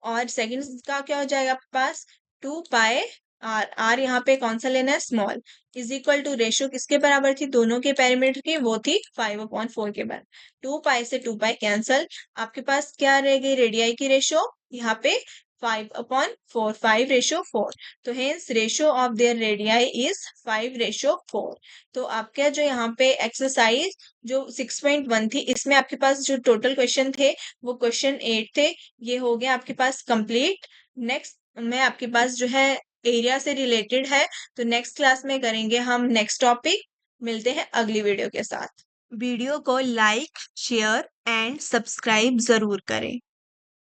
S1: और सेकंड का क्या हो जाएगा आपके पास, 2 π आर आर यहाँ पे कौन सा लेना है, small, is equal to, ratio किसके बराबर थी, दोनों के पेरीमीटर की, वो थी 5/4 के बराबर। 2 पाई से 2 पाई कैंसल, आपके पास क्या रह गई, रेडियाई की रेशियो यहाँ पे 5/4, 5/4। तो hence ratio of their radii is 5/4। तो आपका जो यहाँ पे एक्सरसाइज जो 6.1 थी, इसमें आपके पास जो टोटल क्वेश्चन थे वो क्वेश्चन 8 थे, ये हो गया आपके पास कंप्लीट। नेक्स्ट में आपके पास जो है एरिया से रिलेटेड है, तो नेक्स्ट क्लास में करेंगे हम नेक्स्ट टॉपिक। मिलते हैं अगली वीडियो के साथ। वीडियो को लाइक, शेयर एंड सब्सक्राइब जरूर करें।